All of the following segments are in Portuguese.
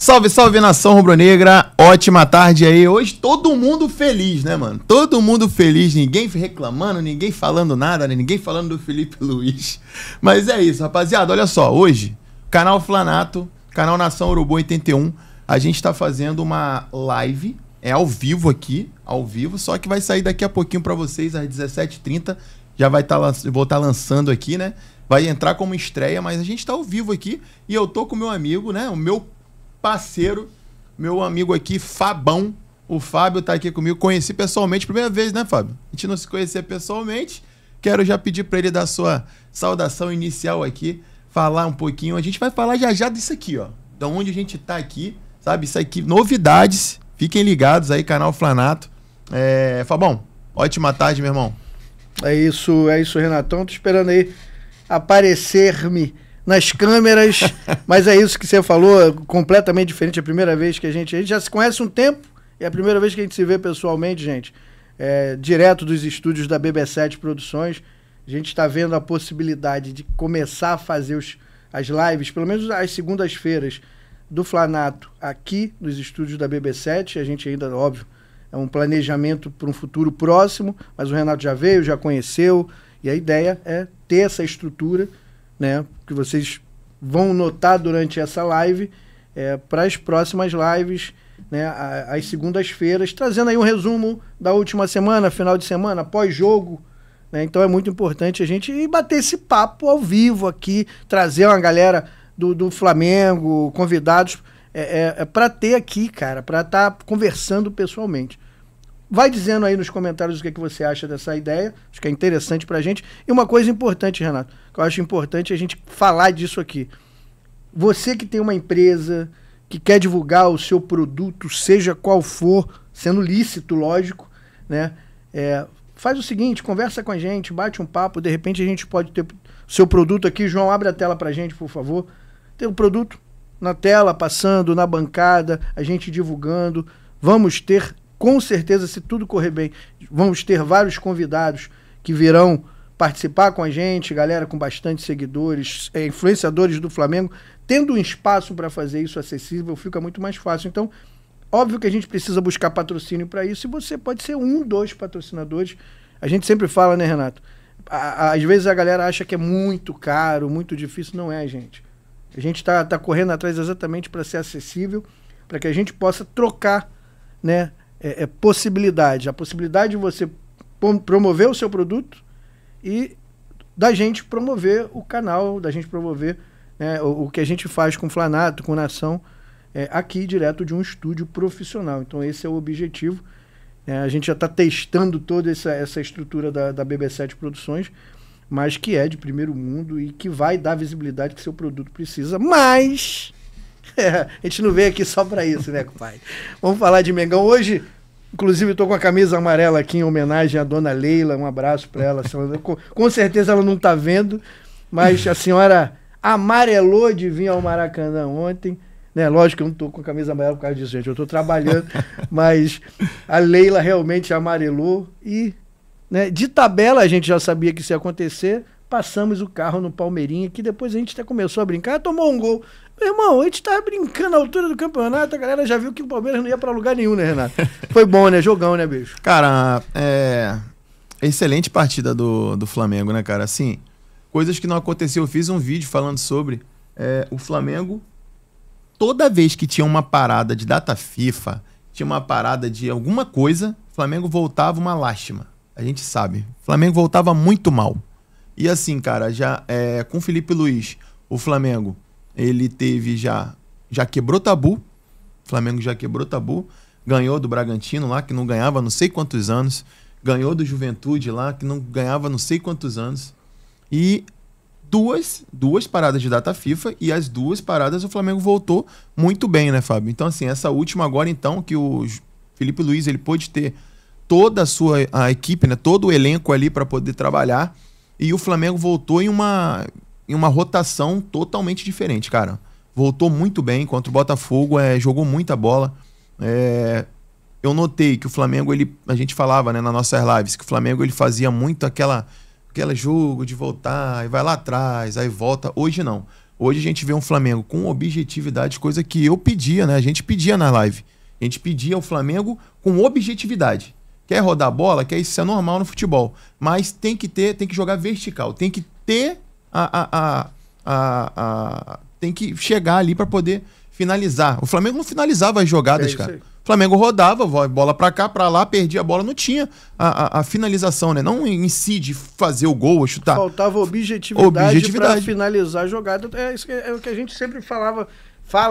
Salve, salve, nação rubro-negra, ótima tarde aí. Hoje todo mundo feliz, né, mano? Todo mundo feliz, ninguém reclamando, ninguém falando nada, né? Ninguém falando do Felipe Luiz. Mas é isso, rapaziada, olha só, hoje, canal Flanato, canal Nação Urubu 81, a gente tá fazendo uma live, ao vivo aqui, ao vivo, só que vai sair daqui a pouquinho pra vocês, às 17h30, já vou estar lançando aqui, né? Vai entrar como estreia, mas a gente tá ao vivo aqui e eu tô com o meu amigo, né? O meu parceiro, meu amigo aqui, Fabão. O Fábio tá aqui comigo. Conheci pessoalmente, primeira vez, né, Fábio? A gente não se conhecia pessoalmente. Quero já pedir para ele dar sua saudação inicial aqui, falar um pouquinho. A gente vai falar já disso aqui, ó. Da onde a gente tá aqui, sabe? Isso aqui, novidades. Fiquem ligados aí, canal Flanato. Fabão, ótima tarde, meu irmão. É isso, Renatão. Tô esperando aí aparecer-me nas câmeras, mas é isso que você falou, completamente diferente. É a primeira vez que a gente já se conhece um tempo, é a primeira vez que a gente se vê pessoalmente, gente. Direto dos estúdios da BB7 Produções. A gente está vendo a possibilidade de começar a fazer as lives, pelo menos às segundas-feiras, do Flanato aqui nos estúdios da BB7. A gente ainda, óbvio, é um planejamento para um futuro próximo, mas o Renato já veio, já conheceu, e a ideia é ter essa estrutura, né, que vocês vão notar durante essa live, para as próximas lives, né, às segundas-feiras, trazendo aí um resumo da última semana, final de semana, pós-jogo, né? Então é muito importante a gente ir bater esse papo ao vivo aqui, trazer uma galera do Flamengo, convidados, para ter aqui, cara, para estar conversando pessoalmente. Vai dizendo aí nos comentários o que você acha dessa ideia. Acho que é interessante pra gente. E uma coisa importante, Renato, que eu acho importante a gente falar disso aqui. Você que tem uma empresa, que quer divulgar o seu produto, seja qual for, sendo lícito, lógico, né? Faz o seguinte, conversa com a gente, bate um papo, de repente a gente pode ter o seu produto aqui. João, abre a tela pra gente, por favor. Tem o produto na tela, passando, na bancada, a gente divulgando. Vamos ter, com certeza, se tudo correr bem, vamos ter vários convidados que virão participar com a gente, galera com bastante seguidores, influenciadores do Flamengo, tendo um espaço para fazer isso acessível, fica muito mais fácil. Então, óbvio que a gente precisa buscar patrocínio para isso, e você pode ser um dos patrocinadores. A gente sempre fala, né, Renato? Às vezes a galera acha que é muito caro, muito difícil. Não é, gente. A gente tá correndo atrás exatamente para ser acessível, para que a gente possa trocar, né, possibilidade. A possibilidade de você promover o seu produto e da gente promover o canal, da gente promover, né, o que a gente faz com o Flanato, com Nação, aqui direto de um estúdio profissional. Então esse é o objetivo. A gente já está testando toda essa estrutura da BB7 Produções, mas que é de primeiro mundo e que vai dar a visibilidade que seu produto precisa. Mas a gente não veio aqui só para isso, né, compadre? Vamos falar de Mengão. Hoje, inclusive, estou com a camisa amarela aqui em homenagem à dona Leila. Um abraço para ela. Com certeza ela não está vendo, mas a senhora amarelou de vir ao Maracanã ontem, né? Lógico que eu não estou com a camisa amarela por causa disso, gente. Eu estou trabalhando, mas a Leila realmente amarelou e, né, de tabela a gente já sabia que isso ia acontecer. Passamos o carro no Palmeirinha, que depois a gente até começou a brincar, tomou um gol. Meu irmão, a gente tava brincando na altura do campeonato, a galera já viu que o Palmeiras não ia pra lugar nenhum, né, Renato? Foi bom, né? Jogão, né, bicho? Cara, excelente partida do Flamengo, né, cara? Assim, coisas que não aconteciam. Eu fiz um vídeo falando sobre o Flamengo. Toda vez que tinha uma parada de data FIFA, tinha uma parada de alguma coisa, o Flamengo voltava uma lástima. A gente sabe. O Flamengo voltava muito mal. E assim, cara, com o Felipe Luiz, o Flamengo, ele teve já quebrou tabu. O Flamengo já quebrou tabu. Ganhou do Bragantino lá, que não ganhava não sei quantos anos. Ganhou do Juventude lá, que não ganhava não sei quantos anos. E duas paradas de data FIFA, e as duas paradas o Flamengo voltou muito bem, né, Fábio? Então, assim, essa última agora, então, que o Felipe Luiz, ele pôde ter toda a equipe, né, todo o elenco ali para poder trabalhar. E o Flamengo voltou em uma rotação totalmente diferente, cara. Voltou muito bem contra o Botafogo, jogou muita bola. Eu notei que o Flamengo, a gente falava, né, nas nossas lives, que o Flamengo ele fazia muito aquele jogo de voltar, e vai lá atrás, aí volta. Hoje não. Hoje a gente vê um Flamengo com objetividade, coisa que eu pedia, né? A gente pedia na live. A gente pedia o Flamengo com objetividade. Quer rodar a bola? Quer isso é normal no futebol. Mas tem que jogar vertical. Tem que ter tem que chegar ali para poder finalizar. O Flamengo não finalizava as jogadas, cara. O Flamengo rodava, bola para cá, para lá, perdia a bola, não tinha a finalização, né? Não em si de fazer o gol ou chutar. Faltava objetividade para finalizar a jogada. É o que a gente sempre fala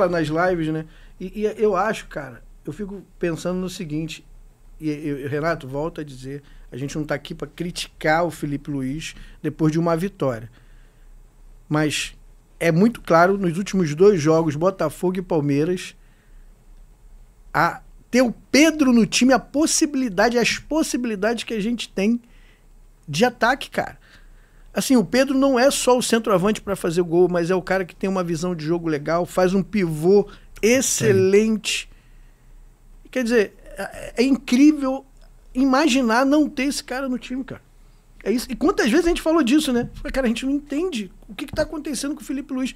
nas lives, né? E eu acho, cara, eu fico pensando no seguinte, Renato, volta a dizer, a gente não tá aqui para criticar o Felipe Luiz depois de uma vitória. Mas é muito claro, nos últimos 2 jogos, Botafogo e Palmeiras, ter o Pedro no time, as possibilidades que a gente tem de ataque, cara. Assim, o Pedro não é só o centroavante para fazer gol, mas é o cara que tem uma visão de jogo legal, faz um pivô excelente. Quer dizer, é incrível imaginar não ter esse cara no time, cara. É isso. E quantas vezes a gente falou disso, né? Cara, a gente não entende o que está acontecendo com o Felipe Luiz.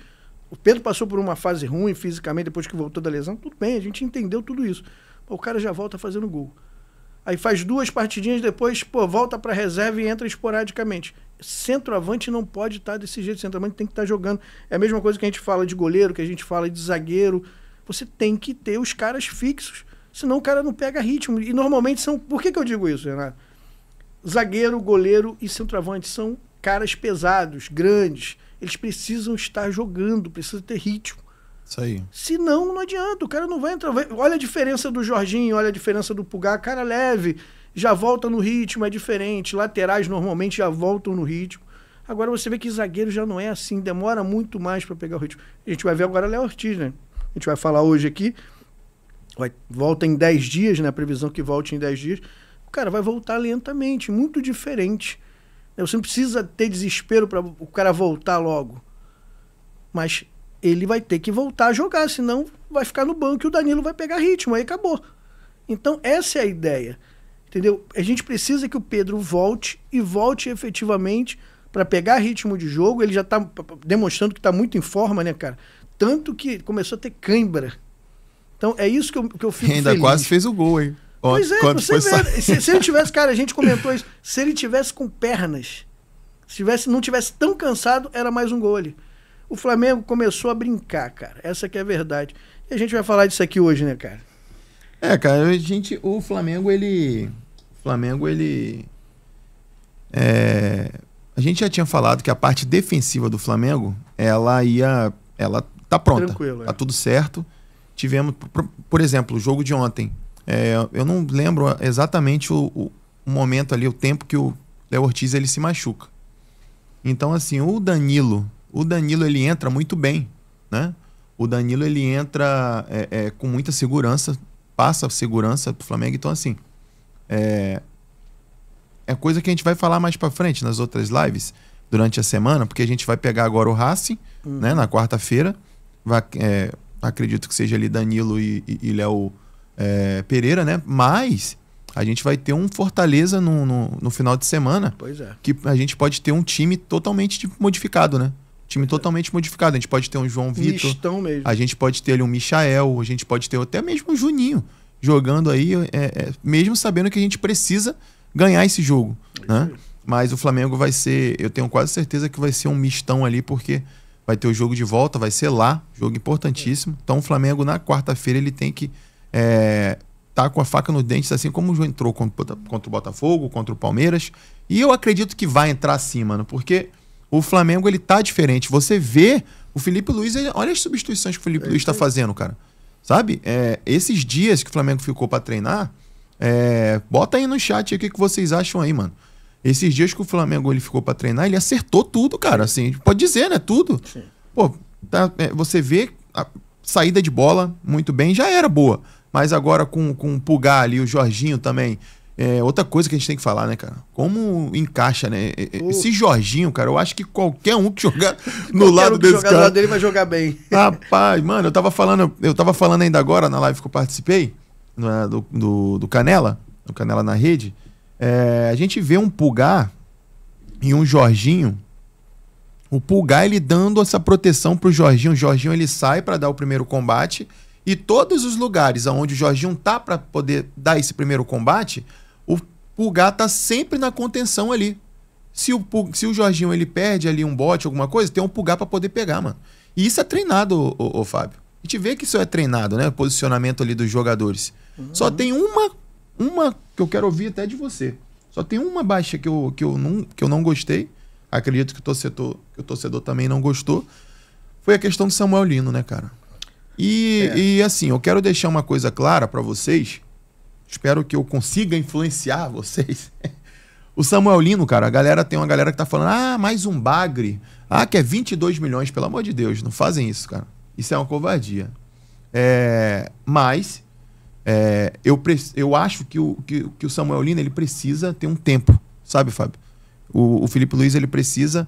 O Pedro passou por uma fase ruim fisicamente depois que voltou da lesão. Tudo bem, a gente entendeu tudo isso. O cara já volta fazendo gol. Aí faz 2 partidinhas depois, volta para reserva e entra esporadicamente. Centroavante não pode estar desse jeito. Centroavante tem que estar jogando. É a mesma coisa que a gente fala de goleiro, que a gente fala de zagueiro. Você tem que ter os caras fixos. Senão o cara não pega ritmo. E normalmente são... Por que eu digo isso, Renato? Zagueiro, goleiro e centroavante são caras pesados, grandes. Eles precisam estar jogando, precisam ter ritmo. Isso aí. Senão, não adianta, o cara não vai entrar. Olha a diferença do Jorginho, olha a diferença do Pulgar. Cara leve, já volta no ritmo, é diferente. Laterais normalmente já voltam no ritmo. Agora você vê que zagueiro já não é assim, demora muito mais para pegar o ritmo. A gente vai ver agora Léo Ortiz, né? A gente vai falar hoje aqui. Volta em 10 dias, né? A previsão que volte em 10 dias. O cara vai voltar lentamente, muito diferente. Você não precisa ter desespero para o cara voltar logo. Mas ele vai ter que voltar a jogar, senão vai ficar no banco e o Danilo vai pegar ritmo, aí acabou. Então essa é a ideia, entendeu? A gente precisa que o Pedro volte e volte efetivamente para pegar ritmo de jogo. Ele já está demonstrando que está muito em forma, né, cara? Tanto que começou a ter cãibra. Então é isso que eu fico ainda feliz. Quase fez o gol, hein? Pois é, você vê, se ele tivesse, cara, a gente comentou isso, se ele tivesse com pernas, não tivesse tão cansado, era mais um gol ali. O Flamengo começou a brincar, cara, essa que é a verdade. E a gente vai falar disso aqui hoje, né, cara? Cara, o Flamengo, a gente já tinha falado que a parte defensiva do Flamengo, ela tá pronta. Tranquilo, tá tudo certo. Tivemos, por exemplo, o jogo de ontem. Eu não lembro exatamente o momento ali, o tempo que o Léo Ortiz ele se machuca. Então, assim, o Danilo ele entra muito bem, né? O Danilo ele entra com muita segurança, passa segurança pro Flamengo. Então, assim, é coisa que a gente vai falar mais pra frente nas outras lives durante a semana, porque a gente vai pegar agora o Racing, né? Na quarta-feira. Acredito que seja ali Danilo e Léo Pereira, né? Mas a gente vai ter um Fortaleza no final de semana. Pois é. Que a gente pode ter um time totalmente modificado, né? Totalmente modificado. A gente pode ter um João Vitor. Mistão mesmo. A gente pode ter ali um Michael. A gente pode ter até mesmo um Juninho jogando aí, mesmo sabendo que a gente precisa ganhar esse jogo, né? Mas o Flamengo vai ser, eu tenho quase certeza que vai ser um mistão ali, porque vai ter o jogo de volta, vai ser lá, jogo importantíssimo. Então o Flamengo na quarta-feira ele tem que tá com a faca no dente, assim como entrou contra o Botafogo, contra o Palmeiras. E eu acredito que vai entrar sim, mano, porque o Flamengo ele tá diferente. Você vê o Felipe Luiz, olha as substituições que o Felipe Luiz tá fazendo, cara. Sabe? Esses dias que o Flamengo ficou para treinar, bota aí no chat o que vocês acham aí, mano. Esses dias que o Flamengo ele ficou para treinar, ele acertou tudo, cara. Assim, pode dizer, né? Tudo. Sim. Pô, você vê a saída de bola muito bem, já era boa. Mas agora com o Pulgar ali, o Jorginho também. Outra coisa que a gente tem que falar, né, cara? Como encaixa, né? Esse Jorginho, cara, eu acho que qualquer um que jogar no lado desse cara... do lado dele vai jogar bem. Rapaz, mano, eu tava falando ainda agora na live que eu participei, do Canela, do Canela na Rede. A gente vê um Pulgar e um Jorginho. O Pulgar, ele dando essa proteção pro Jorginho. O Jorginho, ele sai para dar o primeiro combate. E todos os lugares onde o Jorginho tá para poder dar esse primeiro combate, o Pulgar tá sempre na contenção ali. Se o Jorginho ele perde ali um bote, alguma coisa, tem um Pulgar para poder pegar, mano. E isso é treinado, ô Fábio. A gente vê que isso é treinado, né? O posicionamento ali dos jogadores. Só tem uma que eu quero ouvir até de você. Só tem uma baixa que eu não gostei. Acredito que o torcedor também não gostou. Foi a questão do Samuel Lino, né, cara? E assim, eu quero deixar uma coisa clara para vocês. Espero que eu consiga influenciar vocês. O Samuel Lino, cara, tem uma galera que tá falando, mais um bagre. Que é 22 milhões, pelo amor de Deus. Não fazem isso, cara. Isso é uma covardia. Mas eu acho que o Samuel Lino, ele precisa ter um tempo, sabe, Fábio? O Felipe Luiz, ele precisa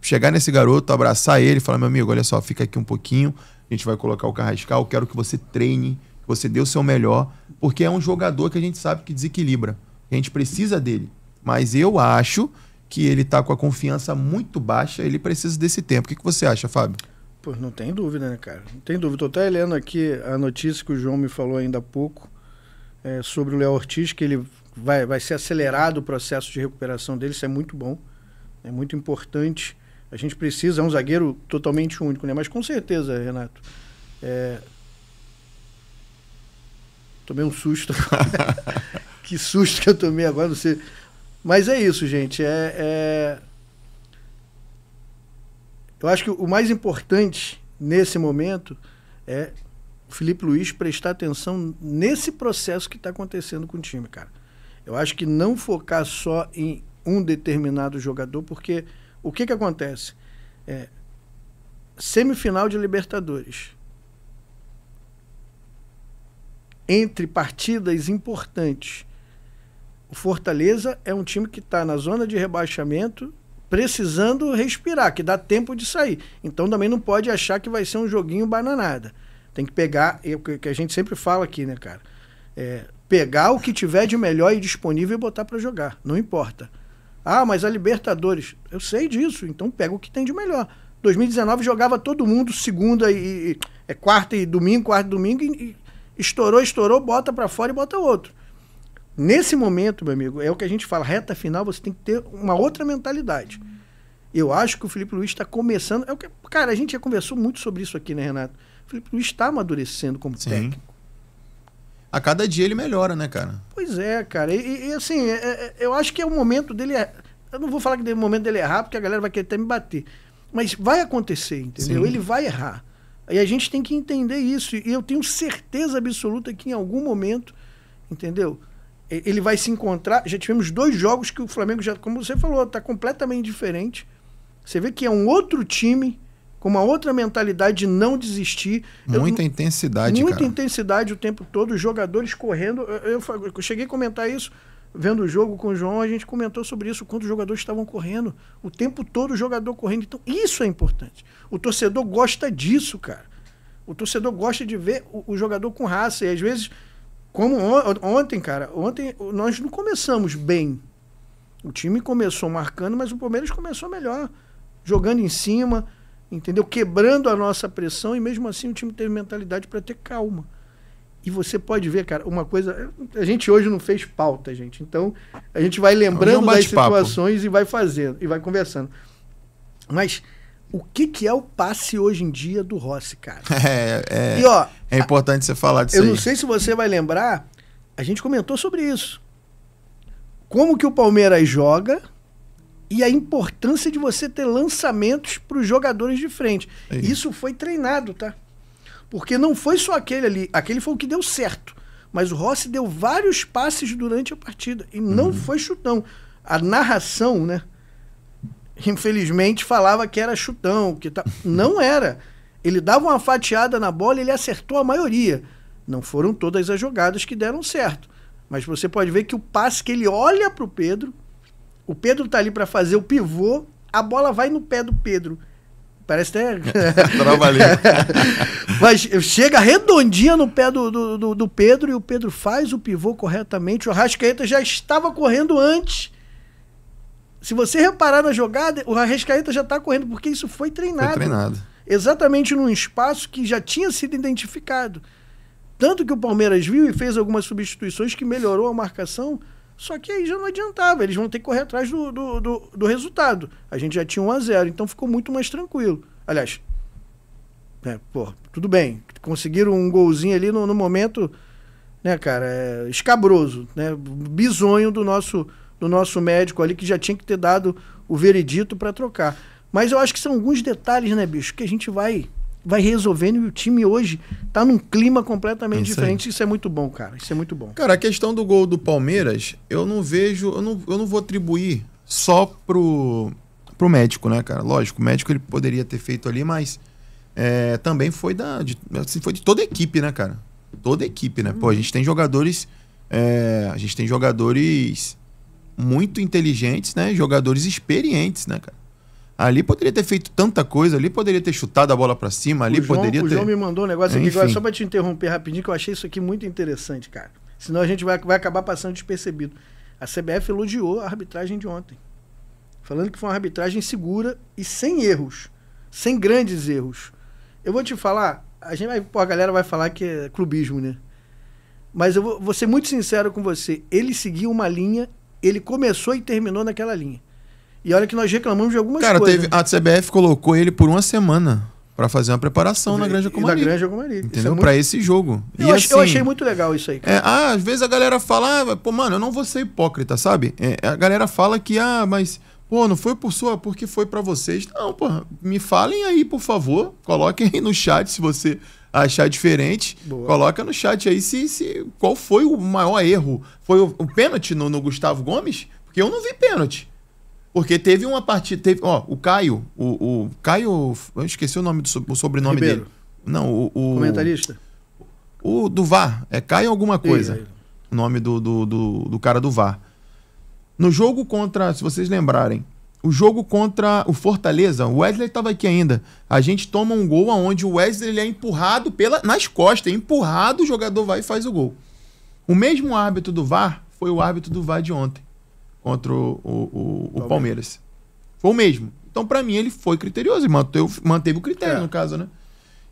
chegar nesse garoto, abraçar ele e falar, meu amigo, olha só, fica aqui um pouquinho, a gente vai colocar o Carrascal, eu quero que você treine, que você dê o seu melhor, porque é um jogador que a gente sabe que desequilibra. A gente precisa dele. Mas eu acho que ele tá com a confiança muito baixa, ele precisa desse tempo. O que você acha, Fábio? Pô, não tem dúvida, né, cara? Não tem dúvida. Tô até lendo aqui a notícia que o João me falou ainda há pouco sobre o Léo Ortiz, que ele vai ser acelerado o processo de recuperação dele. Isso é muito bom, é muito importante. A gente precisa, é um zagueiro totalmente único, né? Mas com certeza, Renato, tomei um susto. Que susto que eu tomei agora, não sei. Mas é isso, gente. Eu acho que o mais importante nesse momento é o Felipe Luiz prestar atenção nesse processo que está acontecendo com o time, cara. Eu acho que não focar só em um determinado jogador, porque o que acontece? Semifinal de Libertadores. Entre partidas importantes, o Fortaleza é um time que está na zona de rebaixamento, precisando respirar, que dá tempo de sair. Então também não pode achar que vai ser um joguinho bananada. Tem que pegar, o que a gente sempre fala aqui, né, cara? Pegar o que tiver de melhor e disponível e botar para jogar. Não importa. Mas a Libertadores, eu sei disso, então pega o que tem de melhor. 2019 jogava todo mundo segunda quarta e domingo, e estourou, bota para fora e bota outro. Nesse momento, meu amigo, é o que a gente fala, reta final, você tem que ter uma outra mentalidade. Eu acho que o Felipe Luiz está começando... Cara, a gente já conversou muito sobre isso aqui, né, Renato? O Felipe Luiz está amadurecendo como técnico. A cada dia ele melhora, né, cara? Pois é, cara. E assim, eu acho que é o momento dele... Eu não vou falar que é o momento dele errar, porque a galera vai querer até me bater. Mas vai acontecer, entendeu? Sim. Ele vai errar. E a gente tem que entender isso. E eu tenho certeza absoluta que em algum momento, entendeu? Ele vai se encontrar. Já tivemos 2 jogos que o Flamengo já, como você falou, está completamente diferente. Você vê que é um outro time com uma outra mentalidade de não desistir. Muita intensidade, Muita intensidade o tempo todo, os jogadores correndo. Eu cheguei a comentar isso, vendo o jogo com o João, a gente comentou sobre isso, quando os jogadores estavam correndo. O tempo todo o jogador correndo. Então, isso é importante. O torcedor gosta disso, cara. O torcedor gosta de ver o jogador com raça. E às vezes... Como ontem, cara, nós não começamos bem. O time começou marcando, mas o Palmeiras começou melhor. Jogando em cima, entendeu? Quebrando a nossa pressão e mesmo assim o time teve mentalidade para ter calma. E você pode ver, cara, uma coisa... A gente hoje não fez pauta, gente. Então, a gente vai lembrando das situações e vai fazendo, e vai conversando. Mas... O que é o passe hoje em dia do Rossi, cara? E, ó, é importante você falar disso aí. Eu não sei se você vai lembrar, a gente comentou sobre isso. Como que o Palmeiras joga e a importância de você ter lançamentos para os jogadores de frente. Isso foi treinado, tá? Porque não foi só aquele ali. Aquele foi o que deu certo. Mas o Rossi deu vários passes durante a partida. E não foi chutão. A narração, né? Infelizmente falava que era chutão, não era. Ele dava uma fatiada na bola e ele acertou a maioria. Não foram todas as jogadas que deram certo. Mas você pode ver que o passe que ele olha para o Pedro tá ali para fazer o pivô, a bola vai no pé do Pedro. Parece até... Mas chega redondinha no pé do Pedro e o Pedro faz o pivô corretamente. O Arrascaeta já estava correndo antes. Se você reparar na jogada, o Arrascaeta já tá correndo, porque isso foi treinado. Foi treinado. Exatamente num espaço que já tinha sido identificado. Tanto que o Palmeiras viu e fez algumas substituições que melhorou a marcação, só que aí já não adiantava, eles vão ter que correr atrás do resultado. A gente já tinha 1-0, então ficou muito mais tranquilo. Aliás, tudo bem, conseguiram um golzinho ali no momento, né, cara, escabroso, né, bizonho do nosso médico ali, que já tinha que ter dado o veredito para trocar. Mas eu acho que são alguns detalhes, né, bicho, que a gente vai resolvendo, e o time hoje tá num clima completamente diferente. Isso é muito bom, cara. Isso é muito bom. Cara, a questão do gol do Palmeiras, eu não vou atribuir só pro médico, né, cara? Lógico, o médico ele poderia ter feito ali, mas também foi de toda a equipe, né, cara? Toda a equipe, né? Pô, a gente tem jogadores muito inteligentes, né? Jogadores experientes, né, cara? Ali poderia ter feito tanta coisa, ali poderia ter chutado a bola pra cima, ali poderia ter... O João me mandou um negócio aqui agora, só pra te interromper rapidinho, que eu achei isso aqui muito interessante, cara. Senão a gente vai acabar passando despercebido. A CBF elogiou a arbitragem de ontem, falando que foi uma arbitragem segura e sem erros, sem grandes erros. Eu vou te falar, a galera vai falar que é clubismo, né? Mas eu vou ser muito sincero com você, ele seguiu uma linha, ele começou e terminou naquela linha. E olha que nós reclamamos de algumas coisas. A CBF colocou ele por uma semana para fazer uma preparação na Granja Comari. Entendeu? Para esse jogo. Eu achei muito legal isso aí. Às vezes a galera fala, pô, mano, eu não vou ser hipócrita, sabe? A galera fala que, mas, pô, não foi porque foi para vocês. Não, pô, me falem aí, por favor. Coloquem aí no chat se você achar diferente. Boa. Coloca no chat aí qual foi o maior erro. Foi o pênalti no Gustavo Gomes? Porque eu não vi pênalti. Porque teve uma partida... o Caio... O Caio... Eu esqueci o sobrenome Ribeiro. dele. Não, o... Comentarista? O do VAR. É Caio alguma coisa. O nome do cara do VAR. No jogo contra... Se vocês lembrarem. O jogo contra o Fortaleza. O Wesley estava aqui ainda. A gente toma um gol onde o Wesley ele é empurrado nas costas. É empurrado, o jogador vai e faz o gol. O mesmo árbitro do VAR foi o árbitro do VAR de ontem. Contra o Palmeiras. Foi o mesmo. Então, pra mim, ele foi criterioso e manteve o critério, no caso, né?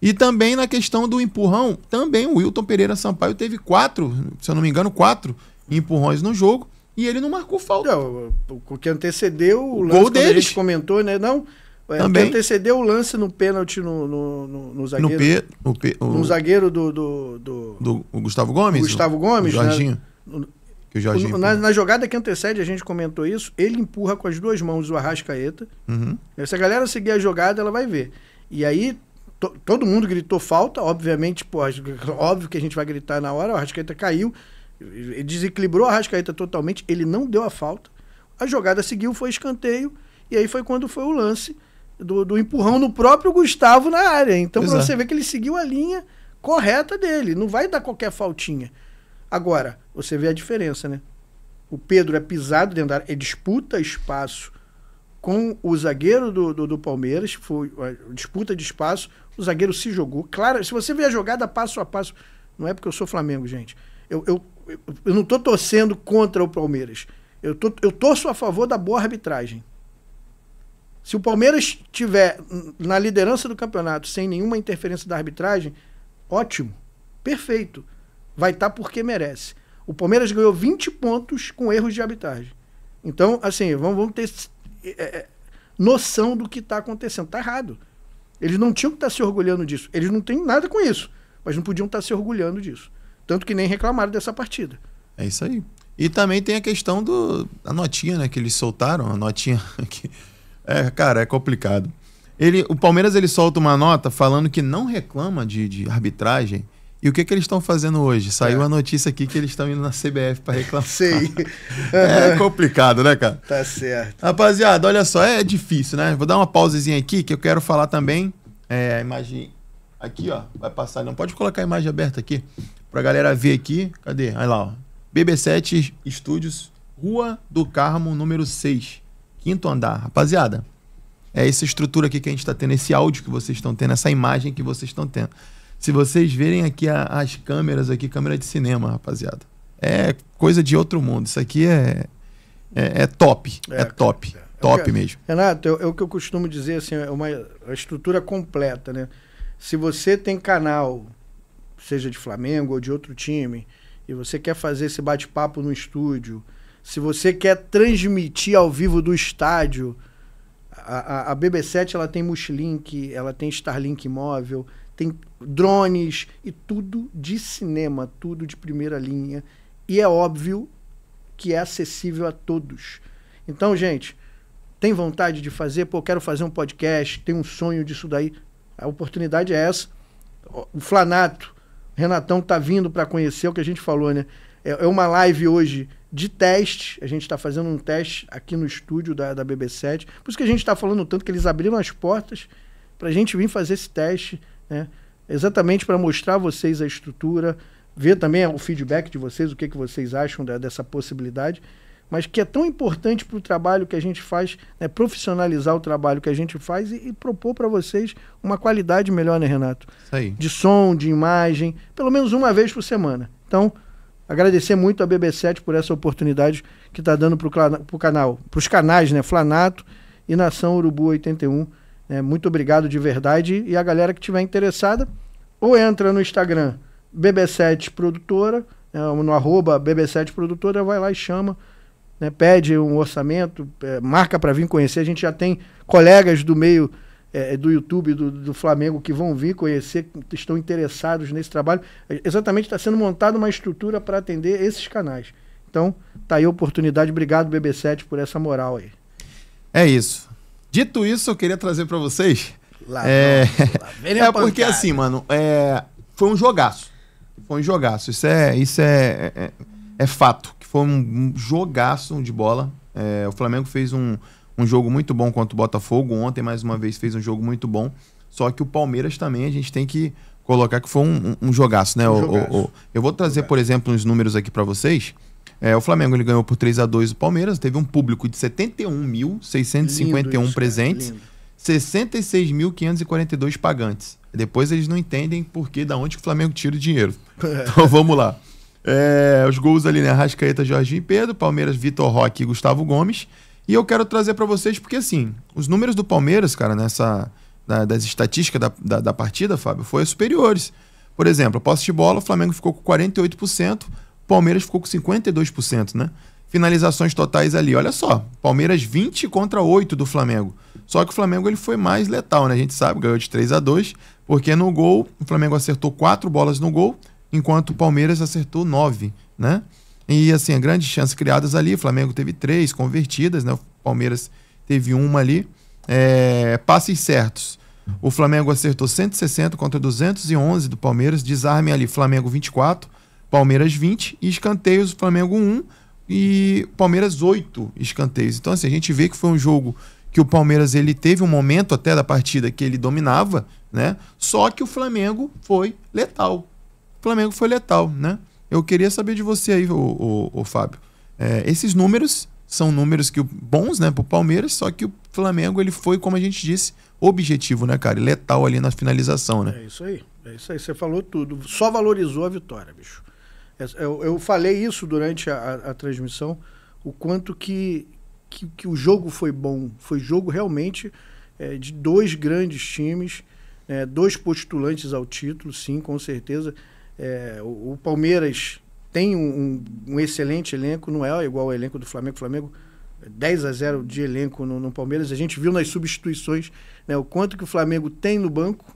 E também na questão do empurrão, também o Wilton Pereira Sampaio teve 4 empurrões no jogo e ele não marcou falta. O que antecedeu o lance, gol deles. A gente comentou, né? Não, também. O que antecedeu o lance no pênalti no zagueiro. No zagueiro do Gustavo Gomes? Gustavo Gomes, o Jorginho. Né? Na jogada que antecede, a gente comentou isso, ele empurra com as duas mãos o Arrascaeta. Uhum. Se a galera seguir a jogada, ela vai ver. E aí, todo mundo gritou falta, obviamente, óbvio que a gente vai gritar na hora, o Arrascaeta caiu, ele desequilibrou o Arrascaeta totalmente, ele não deu a falta. A jogada seguiu, foi escanteio, e aí foi quando foi o lance do empurrão no próprio Gustavo na área. Então, pra você ver que ele seguiu a linha correta dele, não vai dar qualquer faltinha. Agora, você vê a diferença, né? O Pedro é pisado dentro da área, ele disputa espaço com o zagueiro do Palmeiras, foi disputa de espaço, o zagueiro se jogou. Claro, se você vê a jogada passo a passo, não é porque eu sou Flamengo, gente. Eu não tô torcendo contra o Palmeiras. Eu torço a favor da boa arbitragem. Se o Palmeiras tiver na liderança do campeonato sem nenhuma interferência da arbitragem, ótimo, perfeito. Vai estar porque merece. O Palmeiras ganhou 20 pontos com erros de arbitragem. Então, assim, vamos ter noção do que está acontecendo. Está errado. Eles não tinham que estar se orgulhando disso. Eles não têm nada com isso, mas não podiam estar se orgulhando disso. Tanto que nem reclamaram dessa partida. É isso aí. E também tem a questão da notinha, né? Que eles soltaram. A notinha que... cara, é complicado. O Palmeiras ele solta uma nota falando que não reclama de arbitragem. E o que eles estão fazendo hoje? Saiu a notícia aqui que eles estão indo na CBF para reclamar. Sei. É complicado, né, cara? Tá certo. Rapaziada, olha só, é difícil, né? Vou dar uma pausazinha aqui que eu quero falar também. A imagem aqui, ó, vai passar. Não pode colocar a imagem aberta aqui pra galera ver aqui. Cadê? Olha lá, ó. BB7 Estúdios, Rua do Carmo, número 6, 5º andar. Rapaziada, é essa estrutura aqui que a gente tá tendo, esse áudio que vocês estão tendo, essa imagem que vocês estão tendo. Se vocês verem aqui as câmeras aqui, câmera de cinema, rapaziada, é coisa de outro mundo. Isso aqui é top. É top. Top mesmo. Renato, é o que eu costumo dizer, assim, é uma estrutura completa, né? Se você tem canal, seja de Flamengo ou de outro time, e você quer fazer esse bate-papo no estúdio, se você quer transmitir ao vivo do estádio, a BB7 ela tem Mushlink, ela tem Starlink móvel, tem drones e tudo de cinema, tudo de primeira linha. E é óbvio que é acessível a todos. Então, gente, tem vontade de fazer? Pô, quero fazer um podcast, tem um sonho disso daí. A oportunidade é essa. O Flanato, o Renatão tá vindo para conhecer o que a gente falou, né? É uma live hoje de teste. A gente está fazendo um teste aqui no estúdio da BB7. Por isso que a gente está falando tanto que eles abriram as portas para a gente vir fazer esse teste, né? Exatamente para mostrar a vocês a estrutura, ver também o feedback de vocês, o que vocês acham dessa possibilidade, mas que é tão importante para o trabalho que a gente faz, né? Profissionalizar o trabalho que a gente faz e propor para vocês uma qualidade melhor, né, Renato? Isso aí. De som, de imagem, pelo menos uma vez por semana. Então, agradecer muito a BB7 por essa oportunidade que está dando para o canal, para os canais, né, Flanato e Nação Urubu 81. Muito obrigado de verdade. E a galera que estiver interessada, ou entra no Instagram BB7 Produtora, no @ BB7 Produtora, vai lá e chama, né, pede um orçamento, marca para vir conhecer. A gente já tem colegas do meio do YouTube, do Flamengo, que vão vir conhecer, que estão interessados nesse trabalho. Exatamente, está sendo montada uma estrutura para atender esses canais. Então, tá aí a oportunidade. Obrigado, BB7, por essa moral aí. É isso. Dito isso, eu queria trazer para vocês... Lá porque assim, mano, foi um jogaço. Foi um jogaço. Isso é fato. Que foi um jogaço de bola. O Flamengo fez um jogo muito bom contra o Botafogo. Ontem, mais uma vez, fez um jogo muito bom. Só que o Palmeiras também, a gente tem que colocar que foi um jogaço, né? Eu vou trazer, por exemplo, uns números aqui para vocês. O Flamengo ele ganhou por 3-2 o Palmeiras. Teve um público de 71.651 presentes. 66.542 pagantes. Depois eles não entendem da onde que o Flamengo tira o dinheiro. Então vamos lá. Os gols ali, né? Arrascaeta, Jorginho e Pedro. Palmeiras, Vitor Roque e Gustavo Gomes. E eu quero trazer para vocês, porque assim, os números do Palmeiras, cara, das estatísticas da partida, Fábio, foram superiores. Por exemplo, a posse de bola, o Flamengo ficou com 48%, o Palmeiras ficou com 52%, né? Finalizações totais ali, olha só, Palmeiras 20 contra 8 do Flamengo. Só que o Flamengo ele foi mais letal, né? A gente sabe, ganhou de 3-2, porque no gol, o Flamengo acertou 4 bolas no gol, enquanto o Palmeiras acertou 9, né? E assim, grandes chances criadas ali, o Flamengo teve 3 convertidas, né? O Palmeiras teve uma ali. Passes certos. O Flamengo acertou 160 contra 211 do Palmeiras. Desarme ali, Flamengo 24, Palmeiras 20. E escanteios, Flamengo 1 e Palmeiras 8 escanteios. Então assim, a gente vê que foi um jogo que o Palmeiras ele teve um momento até da partida que ele dominava, né? Só que o Flamengo foi letal. O Flamengo foi letal, né? Eu queria saber de você aí, o Fábio. Esses números são números bons, né, pro Palmeiras, só que o Flamengo ele foi, como a gente disse, objetivo, né, cara? Letal ali na finalização, né? É isso aí. Você falou tudo. Só valorizou a vitória, bicho. Eu falei isso durante a transmissão, o quanto que o jogo foi bom. Foi jogo realmente de 2 grandes times, 2 postulantes ao título, sim, com certeza. O Palmeiras tem um excelente elenco, não é igual ao elenco do Flamengo. O Flamengo 10-0 de elenco no Palmeiras. A gente viu nas substituições, né, o quanto que o Flamengo tem no banco,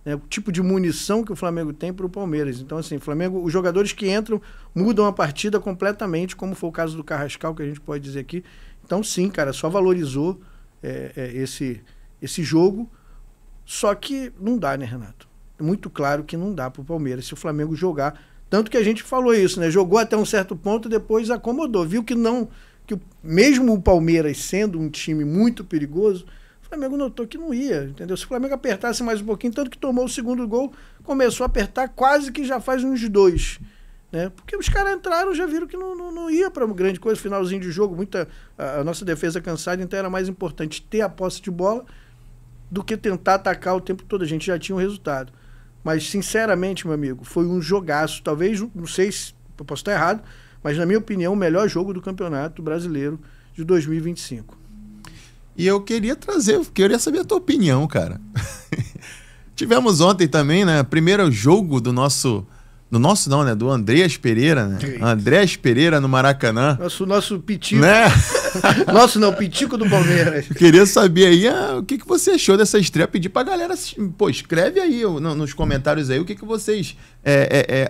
né, o tipo de munição que o Flamengo tem para o Palmeiras. Então, assim, Flamengo, os jogadores que entram mudam a partida completamente, como foi o caso do Carrascal, que a gente pode dizer aqui. Então, sim, cara, só valorizou esse jogo. Só que não dá, né, Renato? Muito claro que não dá para o Palmeiras se o Flamengo jogar. Tanto que a gente falou isso, né? Jogou até um certo ponto, depois acomodou. Viu que não, que mesmo o Palmeiras sendo um time muito perigoso, o Flamengo notou que não ia, entendeu? Se o Flamengo apertasse mais um pouquinho, tanto que tomou o segundo gol, começou a apertar, quase que já faz uns 2, né? Porque os caras entraram, já viram que não ia para uma grande coisa, finalzinho de jogo, a nossa defesa cansada, então era mais importante ter a posse de bola do que tentar atacar o tempo todo. A gente já tinha um resultado. Mas, sinceramente, meu amigo, foi um jogaço. Talvez, não sei se eu posso estar errado, mas na minha opinião o melhor jogo do Campeonato Brasileiro de 2025. E eu queria saber a tua opinião, cara. Tivemos ontem também, né? Primeiro jogo do nosso não, né? Do Andreas Pereira, né? Andrés Pereira no Maracanã. Nosso pitico. Né? Pitico do Palmeiras. Eu queria saber aí o que você achou dessa estreia. Pedir pra galera, pô, escreve aí nos comentários aí o que vocês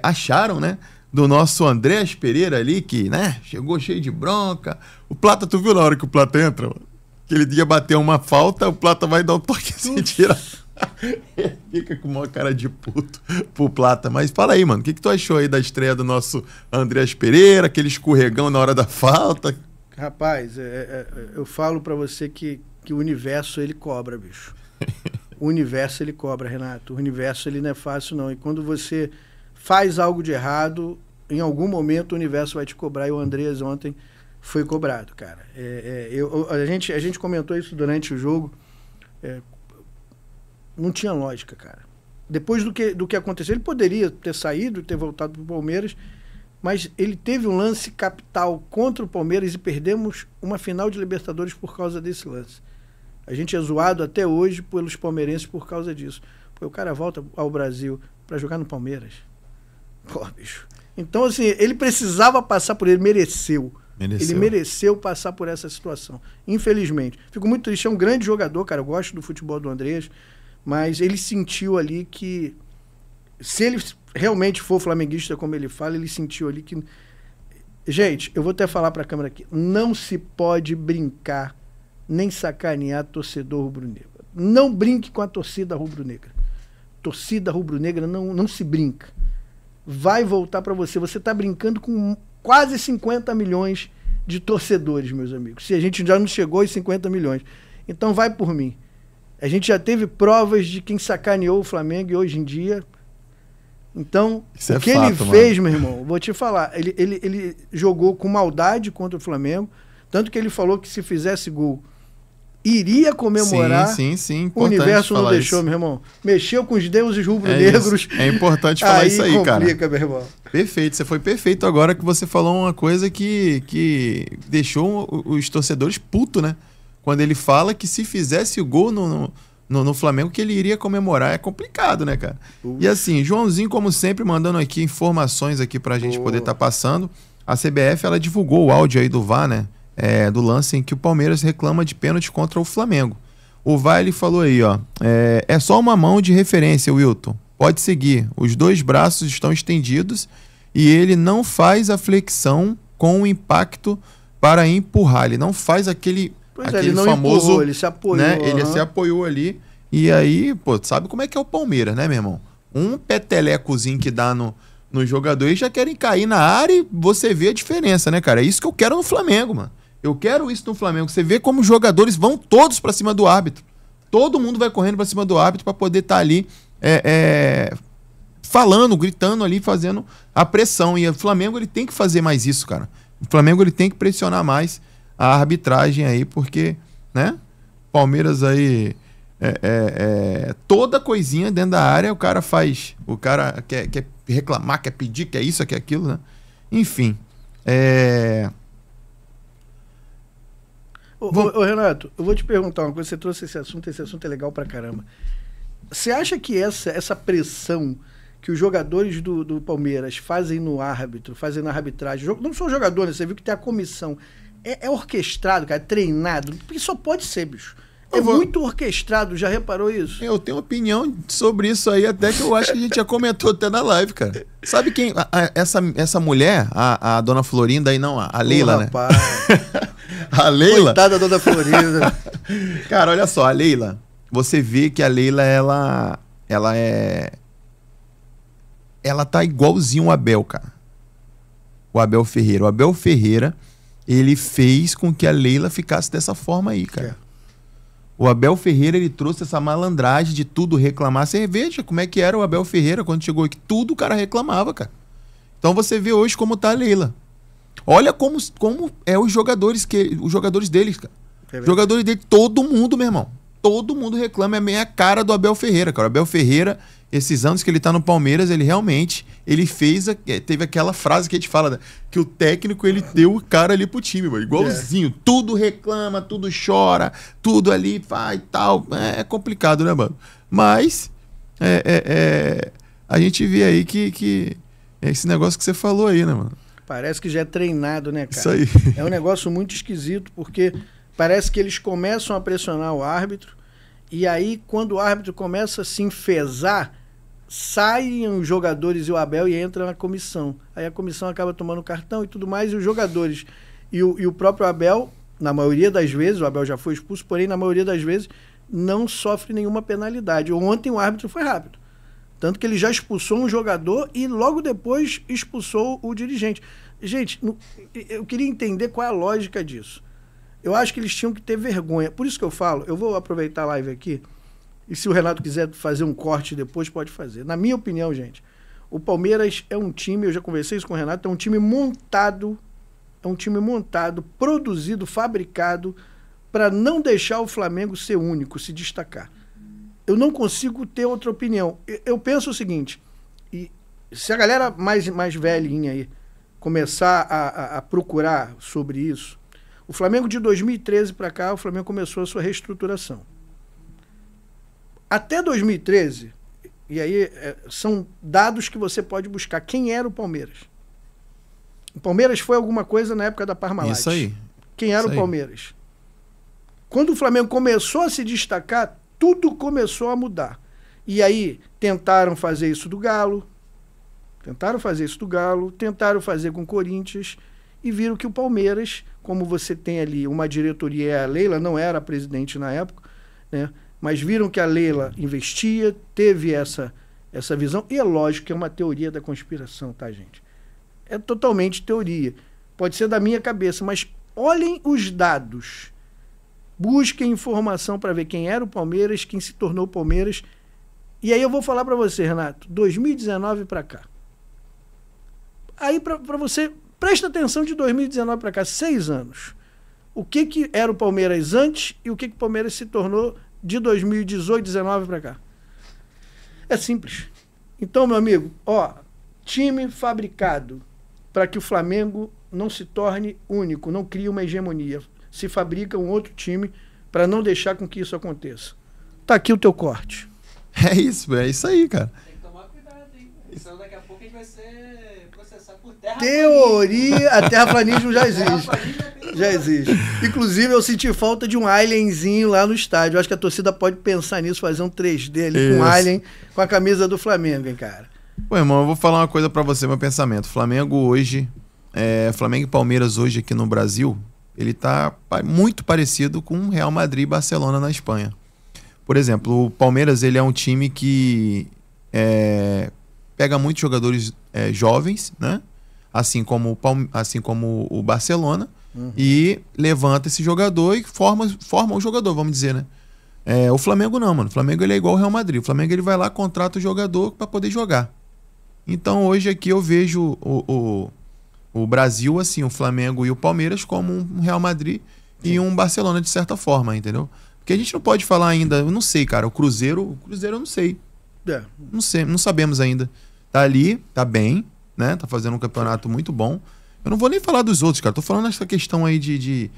acharam, né? Do nosso Andrés Pereira ali, que, né? Chegou cheio de bronca. O Plata, tu viu na hora que o Plata entra? Que ele ia bater uma falta, o Plata vai dar um toquezinho e tira. Fica com uma cara de puto pro Plata. Mas fala aí, mano, o que tu achou aí da estreia do nosso Andrés Pereira, aquele escorregão na hora da falta? Rapaz, eu falo pra você que o universo ele cobra, bicho. O universo ele cobra, Renato. O universo ele não é fácil, não. E quando você faz algo de errado, em algum momento o universo vai te cobrar. E o Andrés ontem foi cobrado, cara. A gente comentou isso durante o jogo. Não tinha lógica, cara. Depois do que aconteceu, ele poderia ter saído e ter voltado pro Palmeiras, mas ele teve um lance capital contra o Palmeiras e perdemos uma final de Libertadores por causa desse lance. A gente é zoado até hoje pelos palmeirenses por causa disso. Pô, o cara volta ao Brasil para jogar no Palmeiras. Pô, bicho. Então, assim, ele precisava passar por ele, mereceu. Ele mereceu passar por essa situação. Infelizmente. Fico muito triste. É um grande jogador, cara. Eu gosto do futebol do Andrés, mas ele sentiu ali que, se ele realmente for flamenguista, como ele fala, ele sentiu ali que... Gente, eu vou até falar para a câmera aqui. Não se pode brincar, nem sacanear torcedor rubro-negro. Não brinque com a torcida rubro-negra. Torcida rubro-negra não se brinca. Vai voltar para você. Você está brincando com quase 50 milhões de torcedores, meus amigos. Se a gente já não chegou aos 50 milhões. Então vai por mim. A gente já teve provas de quem sacaneou o Flamengo e hoje em dia... Então, o que ele fez, meu irmão, vou te falar, ele jogou com maldade contra o Flamengo, tanto que ele falou que se fizesse gol, iria comemorar. Sim. O universo não deixou, meu irmão. Mexeu com os deuses rubro-negros. É importante falar isso aí, cara. Complica, meu irmão. Perfeito, você foi perfeito agora que você falou uma coisa que deixou os torcedores putos, né? Quando ele fala que se fizesse o gol no Flamengo, que ele iria comemorar. É complicado, né, cara? E assim, Joãozinho, como sempre, mandando aqui informações aqui pra gente poder estar passando. A CBF, ela divulgou o áudio aí do VAR, né? Do lance em que o Palmeiras reclama de pênalti contra o Flamengo. O VAR, ele falou aí, ó. É só uma mão de referência, Wilton. Pode seguir. Os dois braços estão estendidos e ele não faz a flexão com o impacto para empurrar. Ele não faz aquele ele não famoso empurrou, ele se apoiou. Né? Ele se apoiou ali. E aí, pô, sabe como é que é o Palmeiras, né, meu irmão? Um petelecozinho que dá no jogador e já querem cair na área e você vê a diferença, né, cara? É isso que eu quero no Flamengo, mano. Eu quero isso no Flamengo. Você vê como os jogadores vão todos pra cima do árbitro. Todo mundo vai correndo pra cima do árbitro pra poder estar ali falando, gritando ali, fazendo a pressão. E o Flamengo, ele tem que fazer mais isso, cara. O Flamengo, ele tem que pressionar mais a arbitragem aí, porque, né? Palmeiras aí, toda coisinha dentro da área o cara faz. O cara quer reclamar, quer pedir, quer isso, quer aquilo, né? Enfim. Ô, Renato, eu vou te perguntar uma coisa. Você trouxe esse assunto é legal pra caramba. Você acha que essa pressão que os jogadores do Palmeiras fazem no árbitro, fazem na arbitragem, não são jogadores, você viu que tem a comissão, é orquestrado, cara, é treinado, porque só pode ser, bicho. Muito orquestrado, já reparou isso? Eu tenho opinião sobre isso aí, até que eu acho que a gente já comentou até na live, cara. Sabe quem? Essa mulher, a dona Florinda aí, não, a Leila, né? Rapaz. A Leila. Coitada da dona Florinda. Cara, olha só, a Leila, você vê que a Leila, ela tá igualzinho o Abel, cara. O Abel Ferreira. O Abel Ferreira, ele fez com que a Leila ficasse dessa forma aí, cara. O Abel Ferreira, ele trouxe essa malandragem de tudo reclamar. Você veja como é que era o Abel Ferreira quando chegou aqui. Tudo o cara reclamava, cara. Então você vê hoje como tá a Leila. Olha como os jogadores deles, cara. Os jogadores dele, todo mundo, meu irmão. todo mundo reclama, é meia cara do Abel Ferreira, cara. O Abel Ferreira, esses anos que ele tá no Palmeiras, ele realmente, ele teve aquela frase que a gente fala, que o técnico, ele deu o cara ali pro time, mano, igualzinho. Tudo reclama, tudo chora, tudo ali faz e tal. É complicado, né, mano? Mas, a gente vê aí que é esse negócio que você falou aí, né, mano? Parece que já é treinado, né, cara? Isso aí. É um negócio muito esquisito, porque parece que eles começam a pressionar o árbitro, e aí, quando o árbitro começa a se enfesar, saem os jogadores e o Abel e entra na comissão. Aí a comissão acaba tomando cartão e tudo mais, e os jogadores e o próprio Abel, na maioria das vezes, o Abel já foi expulso, porém, na maioria das vezes, não sofre nenhuma penalidade. Ontem o árbitro foi rápido. Tanto que ele já expulsou um jogador e logo depois expulsou o dirigente. Gente, eu queria entender qual é a lógica disso. Eu acho que eles tinham que ter vergonha. Por isso que eu falo, eu vou aproveitar a live aqui, e se o Renato quiser fazer um corte depois, pode fazer. Na minha opinião, gente, o Palmeiras é um time, eu já conversei isso com o Renato, é um time montado, produzido, fabricado, para não deixar o Flamengo ser único, se destacar. Eu não consigo ter outra opinião. Eu penso o seguinte, e se a galera mais velhinha aí começar a procurar sobre isso, o Flamengo de 2013 para cá, o Flamengo começou a sua reestruturação. Até 2013, e aí são dados que você pode buscar, quem era o Palmeiras? O Palmeiras foi alguma coisa na época da Parmalat. Isso aí. Quem era o Palmeiras? Quando o Flamengo começou a se destacar, tudo começou a mudar. E aí tentaram fazer isso do Galo, tentaram fazer com o Corinthians, e viram que o Palmeiras, como você tem ali uma diretoria, a Leila não era a presidente na época, né? Mas viram que a Leila investia, teve essa visão, e é lógico que é uma teoria da conspiração, tá, gente? É totalmente teoria. Pode ser da minha cabeça, mas olhem os dados. Busquem informação para ver quem era o Palmeiras, quem se tornou o Palmeiras. E aí eu vou falar para você, Renato, 2019 para cá. Aí para você, presta atenção de 2019 para cá, 6 anos. O que era o Palmeiras antes e o que o Palmeiras se tornou de 2018, 19 para cá. É simples. Então, meu amigo, time fabricado para que o Flamengo não se torne único, não crie uma hegemonia. Se fabrica um outro time para não deixar com que isso aconteça. Tá aqui o teu corte. É isso aí, cara. Tem que tomar cuidado, hein? Senão daqui a pouco a gente vai ser processado por terra. Teoria, a terraplanismo já existe. Já existe. Inclusive, eu senti falta de um alienzinho lá no estádio. Eu acho que a torcida pode pensar nisso, fazer um 3D ali com um alien com a camisa do Flamengo, hein, cara? Pô, irmão, eu vou falar uma coisa pra você, meu pensamento. Flamengo hoje, Flamengo e Palmeiras hoje aqui no Brasil, ele tá muito parecido com Real Madrid e Barcelona na Espanha. Por exemplo, o Palmeiras, ele é um time que pega muitos jogadores jovens, né? Assim como o Barcelona, e levanta esse jogador e forma o jogador, vamos dizer, né? O Flamengo não, mano. O Flamengo ele é igual ao Real Madrid. O Flamengo ele vai lá, contrata o jogador para poder jogar. Então hoje aqui eu vejo o Brasil, assim, o Flamengo e o Palmeiras como um Real Madrid e um Barcelona, de certa forma, entendeu? Porque a gente não pode falar ainda, eu não sei, cara, o Cruzeiro eu não sei. Não sei, não sabemos ainda. Tá ali, tá bem, né? Tá fazendo um campeonato muito bom. Eu não vou nem falar dos outros, cara. Tô falando essa questão aí de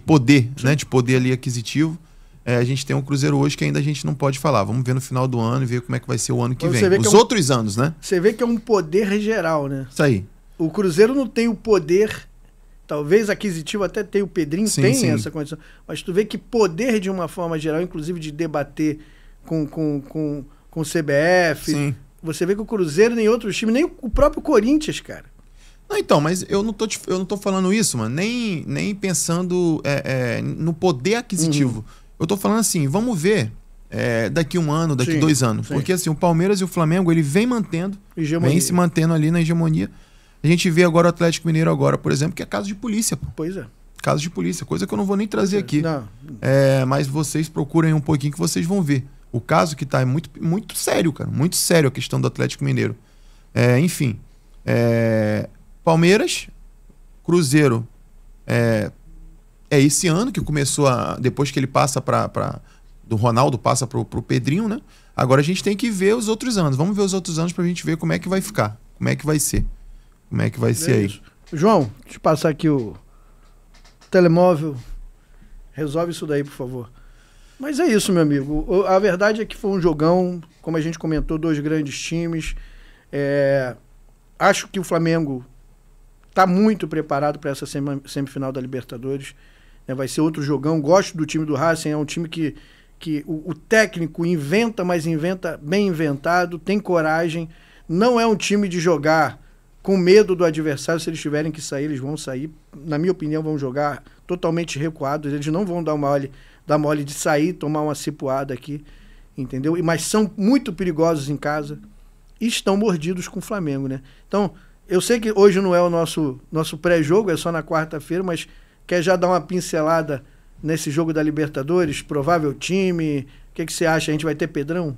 poder, né? De poder ali aquisitivo. A gente tem um Cruzeiro hoje que ainda a gente não pode falar. Vamos ver no final do ano e ver como é que vai ser o ano que vem. Os outros anos, né? Você vê que é um poder geral, né? Isso aí. O Cruzeiro não tem o poder, talvez aquisitivo até tem, o Pedrinho tem essa condição, mas tu vê que poder de uma forma geral, inclusive de debater com o CBF, sim. Você vê que o Cruzeiro nem outros times, nem o próprio Corinthians, cara. Não, então, mas eu não tô falando isso, mano, nem pensando no poder aquisitivo. Eu tô falando assim, vamos ver daqui um ano, daqui 2 anos. Sim. Porque assim, o Palmeiras e o Flamengo, ele vem se mantendo ali na hegemonia. A gente vê agora o Atlético Mineiro agora, por exemplo, que é caso de polícia. Pô. Pois é. Caso de polícia, coisa que eu não vou nem trazer aqui. Não. Mas vocês procurem um pouquinho que vocês vão ver. O caso que tá é muito, muito sério, cara. Muito sério a questão do Atlético Mineiro. Enfim. Palmeiras, Cruzeiro, esse ano que começou depois que ele passa para do Ronaldo passa pro Pedrinho, né? Agora a gente tem que ver os outros anos. Vamos ver os outros anos pra gente ver como é que vai ficar. Como é que vai ser. Como é que vai ser aí. Isso. João, deixa eu passar aqui o telemóvel. Resolve isso daí, por favor. Mas é isso, meu amigo. A verdade é que foi um jogão, como a gente comentou, 2 grandes times. Acho que o Flamengo está muito preparado para essa semifinal da Libertadores. Vai ser outro jogão. Gosto do time do Racing, é um time que o técnico inventa, mas inventa bem inventado, tem coragem. Não é um time de jogar com medo do adversário. Se eles tiverem que sair, eles vão sair. Na minha opinião, vão jogar totalmente recuados. Eles não vão dar mole de sair, tomar uma cipuada aqui, entendeu? Mas são muito perigosos em casa e estão mordidos com o Flamengo, né? Então, eu sei que hoje não é o nosso pré-jogo, é só na quarta-feira, mas quer já dar uma pincelada nesse jogo da Libertadores? Provável time? O que você acha? A gente vai ter Pedrão?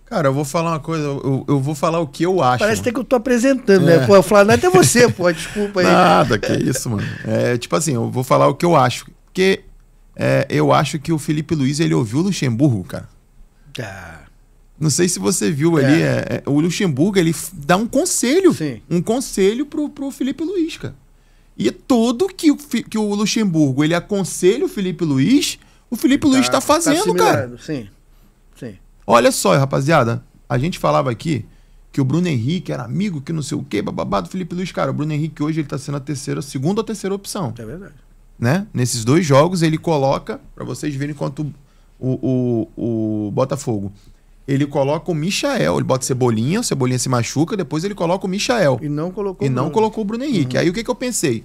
Cara, eu vou falar uma coisa, eu vou falar o que eu acho. Parece até que eu tô apresentando, né? Pô, eu falo, até você, pô, desculpa aí. Nada, que isso, mano. Tipo assim, eu vou falar o que eu acho. Porque eu acho que o Felipe Luiz, ele ouviu o Luxemburgo, cara. Não sei se você viu ali, o Luxemburgo, ele dá um conselho. Sim. Um conselho pro Felipe Luiz, cara. E tudo que o Luxemburgo, ele aconselha o Felipe Luiz tá fazendo, cara. Sim, sim. Olha só, rapaziada, a gente falava aqui que o Bruno Henrique era amigo, que não sei o quê, bababá do Felipe Luiz. Cara, o Bruno Henrique hoje ele tá sendo a segunda ou terceira opção. É verdade. Né? Nesses 2 jogos ele coloca, pra vocês verem quanto o Botafogo, ele coloca o Michael, ele bota o Cebolinha se machuca, depois ele coloca o Michael. E não colocou o Bruno Henrique. Aí o que eu pensei?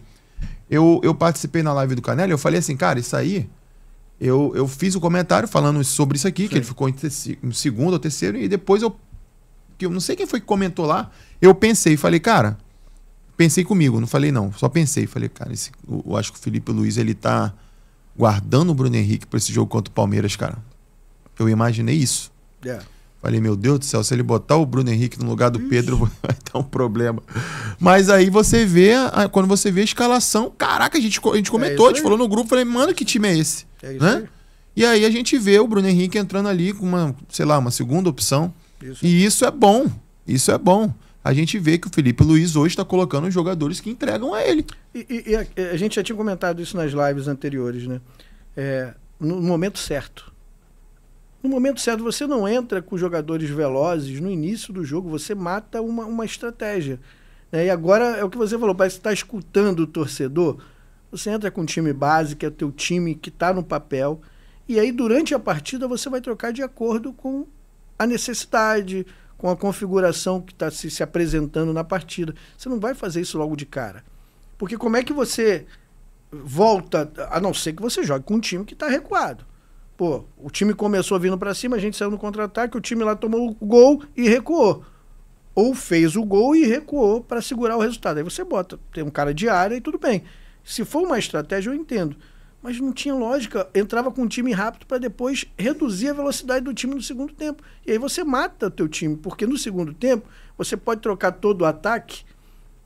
Eu participei na live do Canela, eu falei assim, cara, isso aí... Eu fiz o comentário falando sobre isso aqui, que ele ficou em segundo ou terceiro, e depois que eu não sei quem foi que comentou lá, eu falei, cara, pensei comigo, não falei não, só pensei, falei, cara, eu acho que o Felipe Luiz, ele tá guardando o Bruno Henrique pra esse jogo contra o Palmeiras, cara. Eu imaginei isso. Falei, meu Deus do céu, se ele botar o Bruno Henrique no lugar do Pedro, vai dar um problema. Mas aí você vê, quando você vê a escalação, caraca, a gente comentou, a gente falou no grupo, falei, mano, que time é esse? Né? E aí a gente vê o Bruno Henrique entrando ali com uma segunda opção. E isso é bom. Isso é bom. A gente vê que o Felipe Luiz hoje está colocando os jogadores que entregam a ele. E a gente já tinha comentado isso nas lives anteriores, né? No momento certo. No momento certo, você não entra com jogadores velozes no início do jogo, você mata uma estratégia. Né? E agora é o que você falou, parece que está escutando o torcedor. Você entra com um time base, que é o teu time que está no papel, e aí durante a partida você vai trocar de acordo com a necessidade, com a configuração que está se apresentando na partida. Você não vai fazer isso logo de cara. Porque como é que você volta, a não ser que você jogue com um time que está recuado. Pô, o time começou vindo para cima, a gente saiu no contra-ataque, o time lá tomou o gol e recuou. Ou fez o gol e recuou para segurar o resultado. Aí você tem um cara de área e tudo bem. Se for uma estratégia, eu entendo. Mas não tinha lógica. Entrava com um time rápido para depois reduzir a velocidade do time no segundo tempo. E aí você mata o teu time, porque no segundo tempo você pode trocar todo o ataque,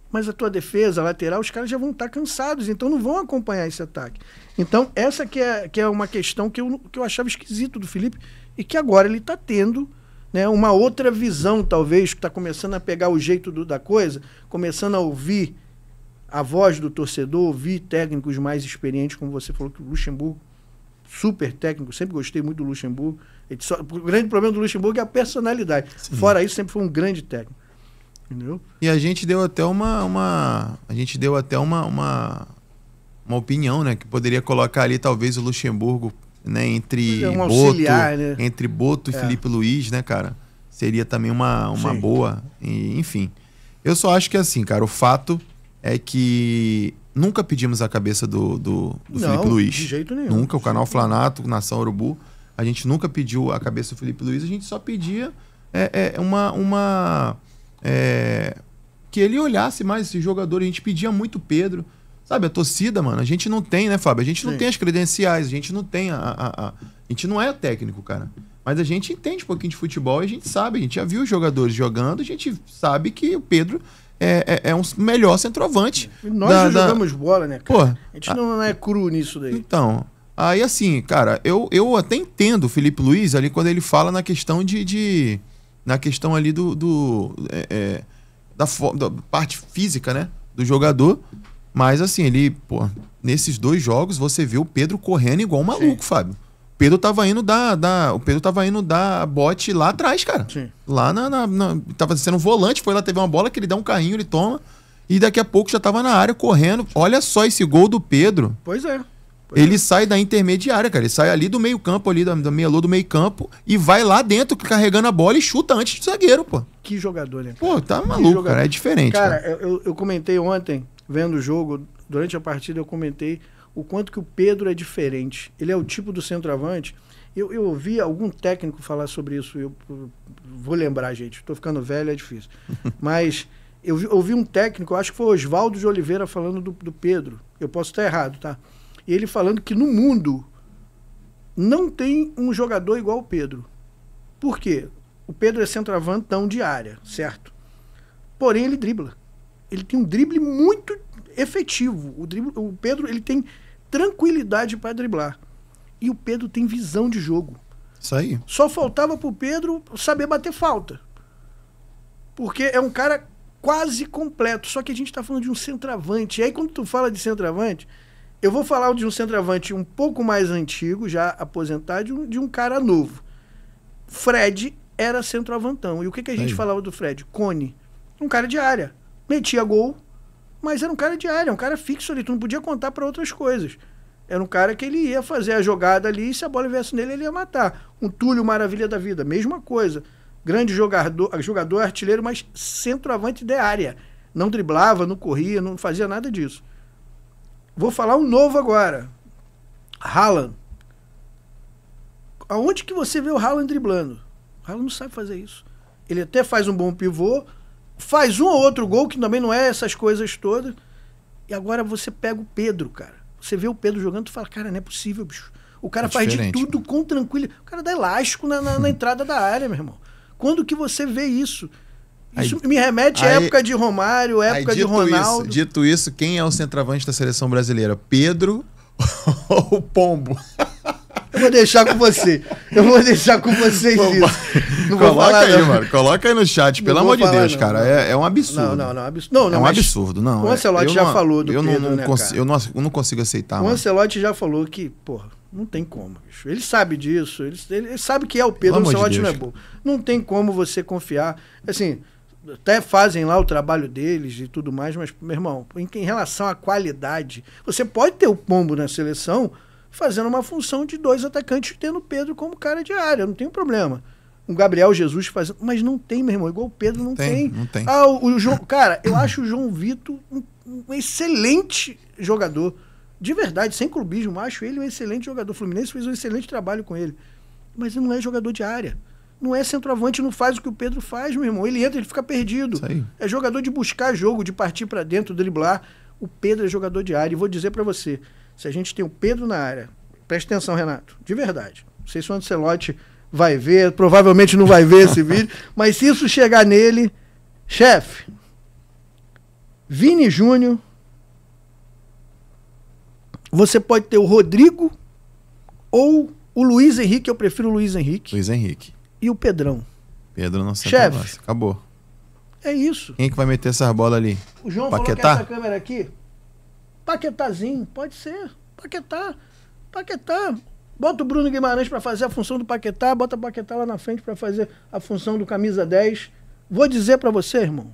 mas a tua defesa, a lateral, os caras já vão estar cansados, então não vão acompanhar esse ataque. Então essa que é uma questão que eu achava esquisito do Felipe e que agora ele está tendo, né, uma outra visão, talvez, que está começando a pegar o jeito da coisa, começando a ouvir a voz do torcedor, ouvir técnicos mais experientes, como você falou, que o Luxemburgo, super técnico, sempre gostei muito do Luxemburgo. O grande problema do Luxemburgo é a personalidade. Sim. Fora isso, sempre foi um grande técnico. Entendeu? E a gente deu até uma opinião, né, que poderia colocar ali talvez o Luxemburgo, né, entre Boto e Felipe Luiz, né, cara? Seria também uma boa, enfim. Eu só acho que assim, cara, o fato é que nunca pedimos a cabeça do Felipe Luiz. De jeito nenhum. Nunca, o canal Flanato, Nação Urubu, a gente nunca pediu a cabeça do Felipe Luiz, a gente só pedia que ele olhasse mais esse jogador. A gente pedia muito Pedro, sabe, a torcida, mano, a gente não tem, né, Fábio? A gente não tem as credenciais, a gente não tem a gente não é técnico, cara. Mas a gente entende um pouquinho de futebol e a gente sabe, a gente já viu os jogadores jogando, a gente sabe que o Pedro é um melhor centroavante. Nós jogamos bola, né, cara? Pô, a gente não é cru nisso daí. Então, Aí, assim, cara, eu até entendo o Felipe Luiz ali quando ele fala na questão na questão ali da parte física, né? Do jogador. Mas, assim, ele, pô, nesses 2 jogos, você vê o Pedro correndo igual um maluco, Fábio. O Pedro tava indo dar bote lá atrás, cara. Sim. Lá tava sendo um volante, foi lá, teve uma bola que ele dá um carrinho, ele toma. E daqui a pouco já tava na área correndo. Olha só esse gol do Pedro. Pois é. Ele sai da intermediária, cara. Ele sai ali do meio-campo, ali da meia-lua do meio-campo, e vai lá dentro carregando a bola e chuta antes do zagueiro, pô. Que jogador, né? Pô, tá maluco, cara. É diferente. Cara, eu comentei ontem, vendo o jogo, durante a partida, eu comentei o quanto que o Pedro é diferente. Ele é o tipo do centroavante. Eu ouvi algum técnico falar sobre isso. Eu vou lembrar, gente. Tô ficando velho, é difícil. Mas eu ouvi um técnico, acho que foi o Oswaldo de Oliveira falando do Pedro. Eu posso estar errado, tá? E ele falando que no mundo não tem um jogador igual o Pedro. Por quê? O Pedro é centroavantão de área, certo? Porém, ele dribla. Ele tem um drible muito efetivo. O Pedro, ele tem tranquilidade para driblar. E o Pedro tem visão de jogo. Isso aí. Só faltava pro Pedro saber bater falta. Porque é um cara quase completo. Só que a gente tá falando de um centroavante. E aí, quando tu fala de centroavante, eu vou falar de um centroavante um pouco mais antigo, já aposentado, de um cara novo. Fred era centroavantão. E o que a gente falava do Fred? Cone. Um cara de área. Metia gol, mas era um cara de área, um cara fixo ali. Tu não podia contar para outras coisas. Era um cara que ele ia fazer a jogada ali e se a bola viesse nele, ele ia matar. Um Túlio Maravilha da vida, mesma coisa. Grande jogador artilheiro, mas centroavante de área. Não driblava, não corria, não fazia nada disso. Vou falar um novo agora. Haaland. Aonde que você vê o Haaland driblando? O Haaland não sabe fazer isso. Ele até faz um bom pivô, faz um ou outro gol, que também não é essas coisas todas. E agora você pega o Pedro, cara. Você vê o Pedro jogando e fala, cara, não é possível, bicho. O cara faz de tudo com tranquilidade. O cara dá elástico na entrada da área, meu irmão. Quando que você vê isso? Isso me remete à época de Romário, época de Ronaldo. Dito isso, quem é o centroavante da seleção brasileira? Pedro ou Pombo? Eu vou deixar com você. Eu vou deixar com vocês isso. Não vou falar, aí, mano. Coloca aí no chat, pelo amor de Deus, cara. É um absurdo. Não, é um absurdo. Não, o Ancelotti já falou do Pedro, eu não consigo aceitar. O Ancelotti já falou que, porra, não tem como, bicho. Ele sabe disso. Ele sabe que é o Pedro. O Ancelotti não é bom. Não tem como você confiar. Assim, até fazem lá o trabalho deles e tudo mais, mas, meu irmão, em relação à qualidade, você pode ter o Pombo na seleção fazendo uma função de 2 atacantes, tendo o Pedro como cara de área, não tem problema. Um Gabriel Jesus fazendo, mas não tem, meu irmão, igual o Pedro não tem. Não tem. Ah, o João, cara, eu acho o João Vitor um excelente jogador, de verdade, sem clubismo, acho ele um excelente jogador. O Fluminense fez um excelente trabalho com ele, mas ele não é jogador de área. Não é centroavante, não faz o que o Pedro faz, meu irmão. Ele entra, ele fica perdido. Isso aí. É jogador de buscar jogo, de partir para dentro, driblar. O Pedro é jogador de área. E vou dizer para você, se a gente tem o Pedro na área, presta atenção, Renato, de verdade. Não sei se o Ancelotti vai ver, provavelmente não vai ver esse vídeo, mas se isso chegar nele, chefe, Vini Júnior, você pode ter o Rodrigo ou o Luiz Henrique, eu prefiro o Luiz Henrique. Luiz Henrique. E o Pedrão. Pedro não sei. Chefe. Acabou. É isso. Quem é que vai meter essas bolas ali? O João Paquetá? falou que essa câmera aqui, Paquetazinho, pode ser. Paquetá. Bota o Bruno Guimarães para fazer a função do Paquetá, bota o Paquetá lá na frente para fazer a função do camisa 10. Vou dizer para você, irmão.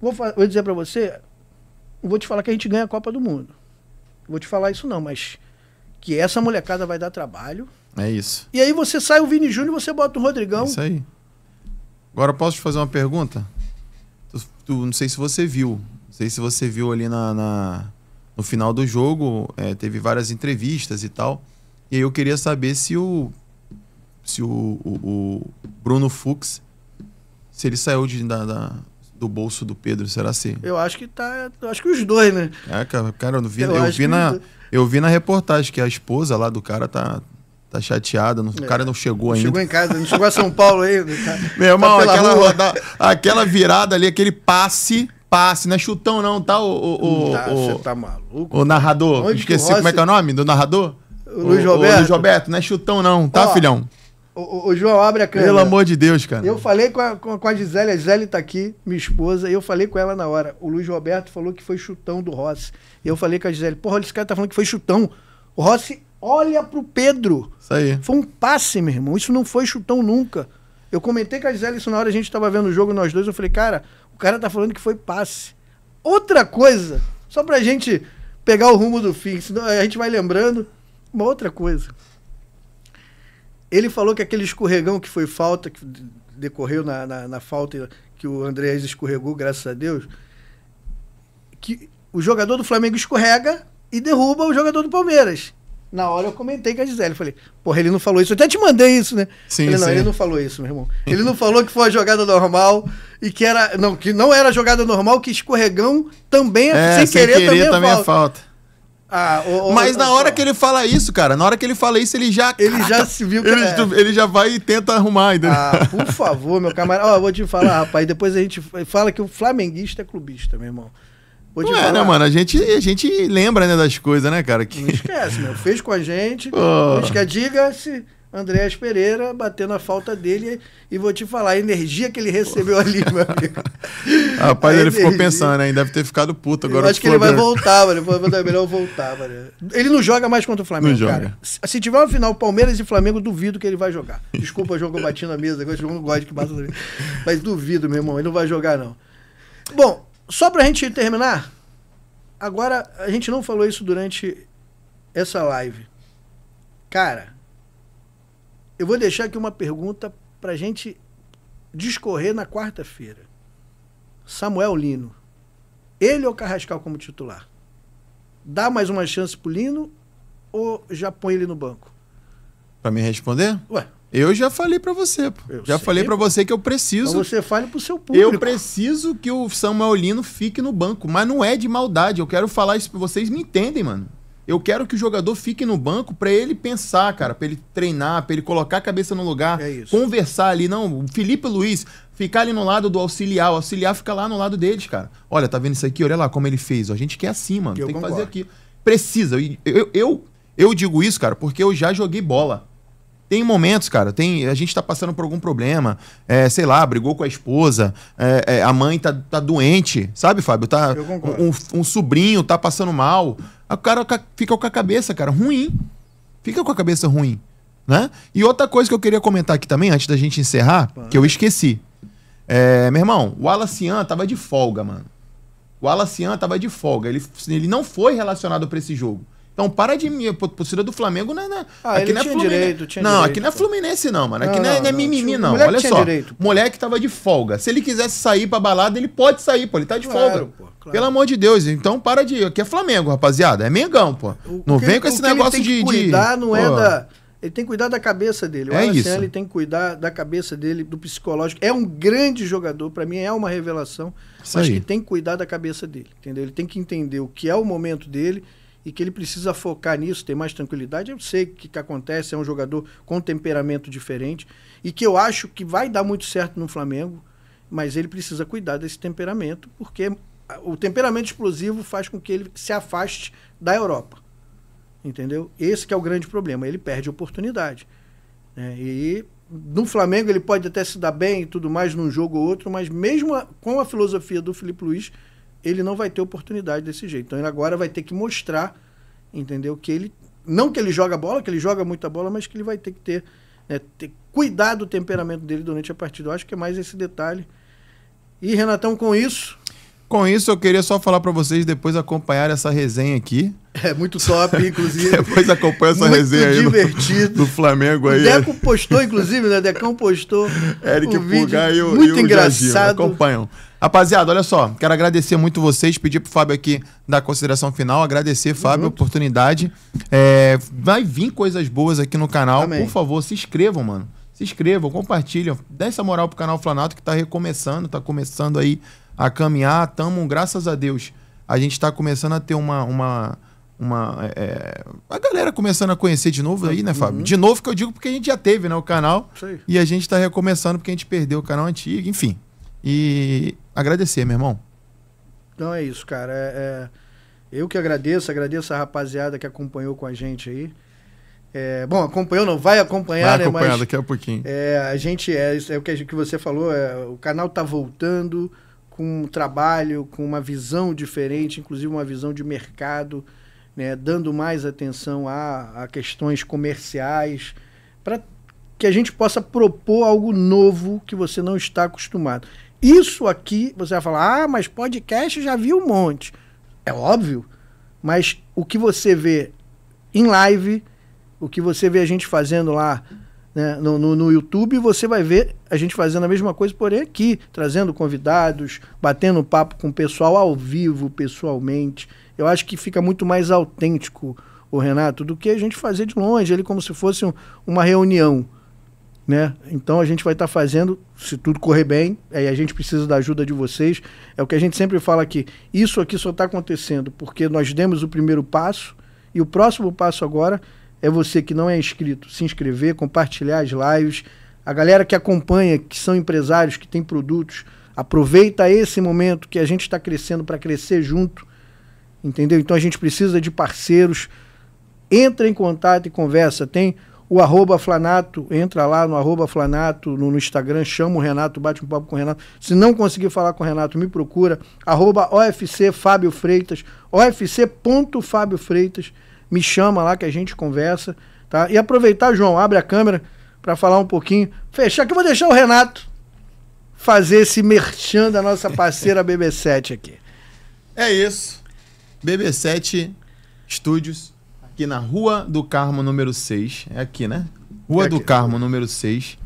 Vou dizer para você, não vou te falar que a gente ganha a Copa do Mundo. Não vou te falar isso não, mas que essa molecada vai dar trabalho. É isso. E aí você sai o Vini Júnior e você bota o Rodrigão. É isso aí. Agora posso te fazer uma pergunta? Não sei se você viu. Não sei se você viu ali no final do jogo, teve várias entrevistas e tal. E aí eu queria saber se o Bruno Fux, se ele saiu do bolso do Pedro, será assim? Eu acho que tá. Eu acho que os dois, né? Cara, eu vi na reportagem que a esposa lá do cara tá chateada, o cara não chegou ainda. Chegou em casa, não chegou a São Paulo ainda. Meu irmão, aquela virada ali, aquele passe, não é chutão não, tá? Você tá maluco? O narrador, esqueci como é que é o nome do narrador? Luiz Roberto. Luiz Roberto, não é chutão não, tá, Ó, filhão? O João, abre a câmera. Pelo amor de Deus, cara. Eu falei com a Gisele tá aqui, minha esposa, e eu falei com ela na hora. O Luiz Roberto falou que foi chutão do Rossi. E eu falei com a Gisele, porra, esse cara tá falando que foi chutão. O Rossi olha pro Pedro. Isso aí. Foi um passe, meu irmão. Isso não foi chutão nunca. Eu comentei com a Gisele isso na hora, a gente tava vendo o jogo, nós dois, eu falei, cara, o cara tá falando que foi passe. Outra coisa, só pra gente pegar o rumo do fim, senão a gente vai lembrando, uma outra coisa. Ele falou que aquele escorregão que foi falta, que decorreu na falta que o Andrés escorregou, graças a Deus, que o jogador do Flamengo escorrega e derruba o jogador do Palmeiras. Na hora eu comentei com a Gisele, falei, porra, ele não falou isso, eu até te mandei isso, né? Sim, falei, não, sim. ele não falou isso, meu irmão. Ele não falou que foi uma jogada normal e que não era jogada normal, que escorregão também sem querer também é falta. Mas na hora que ele fala isso, cara, na hora que ele fala isso, ele já se viu que ele já vai e tenta arrumar, entendeu? Por favor, meu camarada. Ó, eu vou te falar, rapaz, depois a gente fala que o flamenguista é clubista, meu irmão. Vou te Não falar. é, né, mano? A gente lembra, né, das coisas, né, cara? Não esquece, meu. Fez com a gente. Não esquece. Diga-se Andréas Pereira batendo a falta dele e vou te falar, a energia que ele recebeu ali, meu amigo. Rapaz, ele ficou pensando, né? Deve ter ficado puto agora. Eu acho que ele vai voltar, mano. É melhor voltar, mano. Ele não joga mais contra o Flamengo, Não cara. Se tiver uma final Palmeiras e Flamengo, duvido que ele vai jogar. Desculpa, João, que eu bati na mesa. Eu não gosto que bata na mesa. Mas duvido, meu irmão. Ele não vai jogar, não. Bom, só pra gente terminar, agora, a gente não falou isso durante essa live. Cara, eu vou deixar aqui uma pergunta pra gente discorrer na quarta-feira. Samuel Lino. Ele ou Carrascal como titular? Dá mais uma chance pro Lino ou já põe ele no banco? Pra me responder? Ué, Eu já falei pra você, pô. Eu Já sei, falei pra pô. você que eu preciso. então você fale pro seu público. Eu preciso que o Samuel Lino fique no banco, mas não é de maldade. Eu quero falar isso pra vocês, me entendem, mano. Eu quero que o jogador fique no banco pra ele pensar, cara, pra ele treinar, pra ele colocar a cabeça no lugar, É isso. conversar ali. Não, o Felipe Luiz ficar ali no lado do auxiliar, o auxiliar fica lá no lado deles, cara. Olha, tá vendo isso aqui? Olha lá como ele fez. Ó. A gente quer assim, mano. Eu Tem que concordo. fazer aqui. Precisa. Eu digo isso, cara, porque eu já joguei bola. Tem momentos, cara, a gente tá passando por algum problema, sei lá, brigou com a esposa, a mãe tá doente, sabe, Fábio? Eu concordo. Um sobrinho tá passando mal. O cara fica com a cabeça, cara, ruim. Fica com a cabeça ruim, né? E outra coisa que eu queria comentar aqui também, antes da gente encerrar, que eu esqueci. Meu irmão, o Alacian tava de folga, mano. O Alacian tava de folga. Ele não foi relacionado pra esse jogo. Então para de mim, torcida do Flamengo, né? Aqui ele não é tinha Fluminense. direito, tinha não, direito, aqui não é pô. Fluminense, não, mano. Aqui Não, não é não, mimimi, não. não. Moleque Olha tinha só. direito, pô. Moleque tava de folga. Se ele quisesse sair pra balada, ele pode sair, pô. Ele tá de Claro, folga. pô, claro. Pelo amor de Deus. Então para de. Aqui é Flamengo, rapaziada. É Mengão, pô. Não vem com esse negócio ele tem que de. cuidar, não é pô. da. Ele tem que cuidar da cabeça dele. O É Alacian, isso. ele tem que cuidar da cabeça dele, do psicológico. É um grande jogador, pra mim é uma revelação, Isso mas aí. que tem que cuidar da cabeça dele, entendeu? Ele tem que entender o que é o momento dele e que ele precisa focar nisso, ter mais tranquilidade. Eu sei que acontece, é um jogador com temperamento diferente e que eu acho que vai dar muito certo no Flamengo, mas ele precisa cuidar desse temperamento, porque o temperamento explosivo faz com que ele se afaste da Europa. Entendeu? Esse que é o grande problema. Ele perde oportunidade. Né? E no Flamengo ele pode até se dar bem e tudo mais num jogo ou outro, mas mesmo com a filosofia do Felipe Luiz, ele não vai ter oportunidade desse jeito. Então ele agora vai ter que mostrar, entendeu? Que ele, não que ele joga bola, que ele joga muita bola, mas que ele vai ter que ter, né, cuidar do temperamento dele durante a partida. Eu acho que é mais esse detalhe. E Renatão, com isso... Com isso, eu queria só falar pra vocês depois acompanhar essa resenha aqui. É muito top, inclusive. Depois acompanha essa Muito resenha aí divertido. do Flamengo aí. O Deco postou, inclusive, né? Decão postou Eric o vídeo. Puga e o Muito Jorginho, engraçado. acompanham. Rapaziada, olha só, quero agradecer muito vocês, pedir pro Fábio aqui dar a consideração final, agradecer, Fábio, a oportunidade. Vai vir coisas boas aqui no canal, Amém. por favor, se inscrevam, mano. Se inscrevam, compartilham, dê essa moral pro canal Flanato que tá recomeçando, tá começando aí a caminhar, graças a Deus, a gente tá começando a ter a galera começando a conhecer de novo aí, né, Fábio? De novo que eu digo porque a gente já teve, né, o canal. Isso aí. E a gente tá recomeçando porque a gente perdeu o canal antigo, enfim. E agradecer, meu irmão. Então é isso, cara. Eu que agradeço a rapaziada que acompanhou com a gente aí. Bom, acompanhou, não vai acompanhar, Vai acompanhar né? Mas daqui a pouquinho. a gente, isso é o que você falou, o canal está voltando com um trabalho, com uma visão diferente, inclusive uma visão de mercado, né? Dando mais atenção a questões comerciais, para que a gente possa propor algo novo que você não está acostumado. Isso aqui, você vai falar, mas podcast já vi um monte. É óbvio, mas o que você vê em live, o que você vê a gente fazendo lá, né, no YouTube, você vai ver a gente fazendo a mesma coisa, porém aqui, trazendo convidados, batendo papo com o pessoal ao vivo, pessoalmente. Eu acho que fica muito mais autêntico, o Renato, do que a gente fazer de longe, ele como se fosse uma reunião, né? Então a gente vai estar fazendo, se tudo correr bem, aí a gente precisa da ajuda de vocês. É o que a gente sempre fala aqui. Isso aqui só está acontecendo porque nós demos o primeiro passo e o próximo passo agora é você que não é inscrito, se inscrever, compartilhar as lives. A galera que acompanha, que são empresários, que tem produtos, aproveita esse momento que a gente está crescendo para crescer junto, entendeu? Então a gente precisa de parceiros. Entra em contato e conversa. Tem o @Flanato, entra lá no @Flanato no Instagram, chama o Renato, bate um papo com o Renato. Se não conseguir falar com o Renato, me procura. @OFC Fábio Freitas, OFC.Fábio Freitas. Me chama lá que a gente conversa, tá? E aproveitar, João, abre a câmera para falar um pouquinho. Fechar que eu vou deixar o Renato fazer esse merchan da nossa parceira BB7 aqui. É isso. BB7 Estúdios, aqui na Rua do Carmo, número 6. É aqui, né? Rua do Carmo, número 6,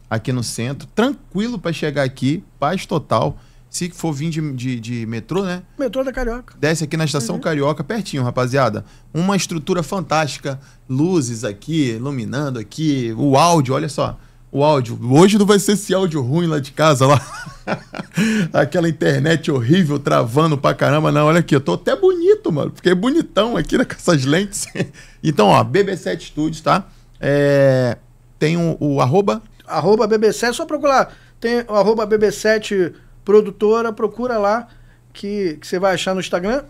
aqui no centro. Tranquilo para chegar aqui, paz total. Se for vir de metrô, né? Metrô da Carioca. Desce aqui na Estação Carioca, pertinho, rapaziada. Uma estrutura fantástica. Luzes aqui, iluminando aqui. O áudio, olha só. O áudio. Hoje não vai ser esse áudio ruim lá de casa, lá. Aquela internet horrível, travando pra caramba. Não, olha aqui, eu tô até bonito, mano. Fiquei bonitão aqui, né, com essas lentes. Então, ó, BB7 Studios, tá? Tem o arroba... @BB7, só procurar. Tem o @BB7 Produtora, procura lá que você vai achar no Instagram.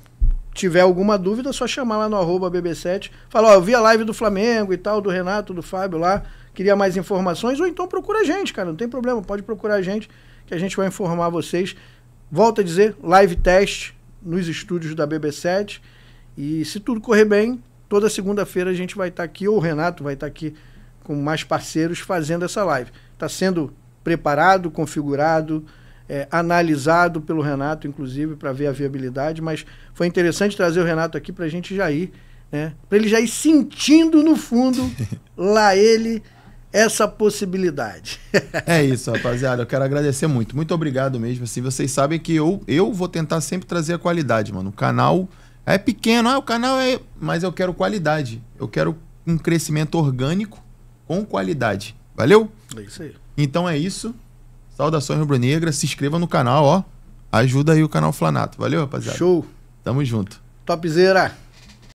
Tiver alguma dúvida, é só chamar lá no @BB7. Fala, ó, eu vi a live do Flamengo e tal, do Renato, do Fábio lá, queria mais informações, ou então procura a gente, cara, não tem problema, pode procurar a gente, que a gente vai informar vocês. Volto a dizer, live teste nos estúdios da BB7, e se tudo correr bem, toda segunda-feira a gente vai estar aqui, ou o Renato vai estar aqui com mais parceiros fazendo essa live. Está sendo preparado, configurado, analisado pelo Renato, inclusive, para ver a viabilidade, mas foi interessante trazer o Renato aqui para a gente já ir, né? Para ele já ir sentindo no fundo, lá ele, essa possibilidade. É isso, rapaziada, eu quero agradecer muito, muito obrigado mesmo, assim, vocês sabem que eu vou tentar sempre trazer a qualidade, mano, o canal é pequeno, o canal mas eu quero qualidade, eu quero um crescimento orgânico com qualidade, valeu? É isso aí. Então é isso. Saudações rubro-negras, se inscreva no canal, ó. Ajuda aí o canal Flanato. Valeu, rapaziada. Show. Tamo junto. Topzera.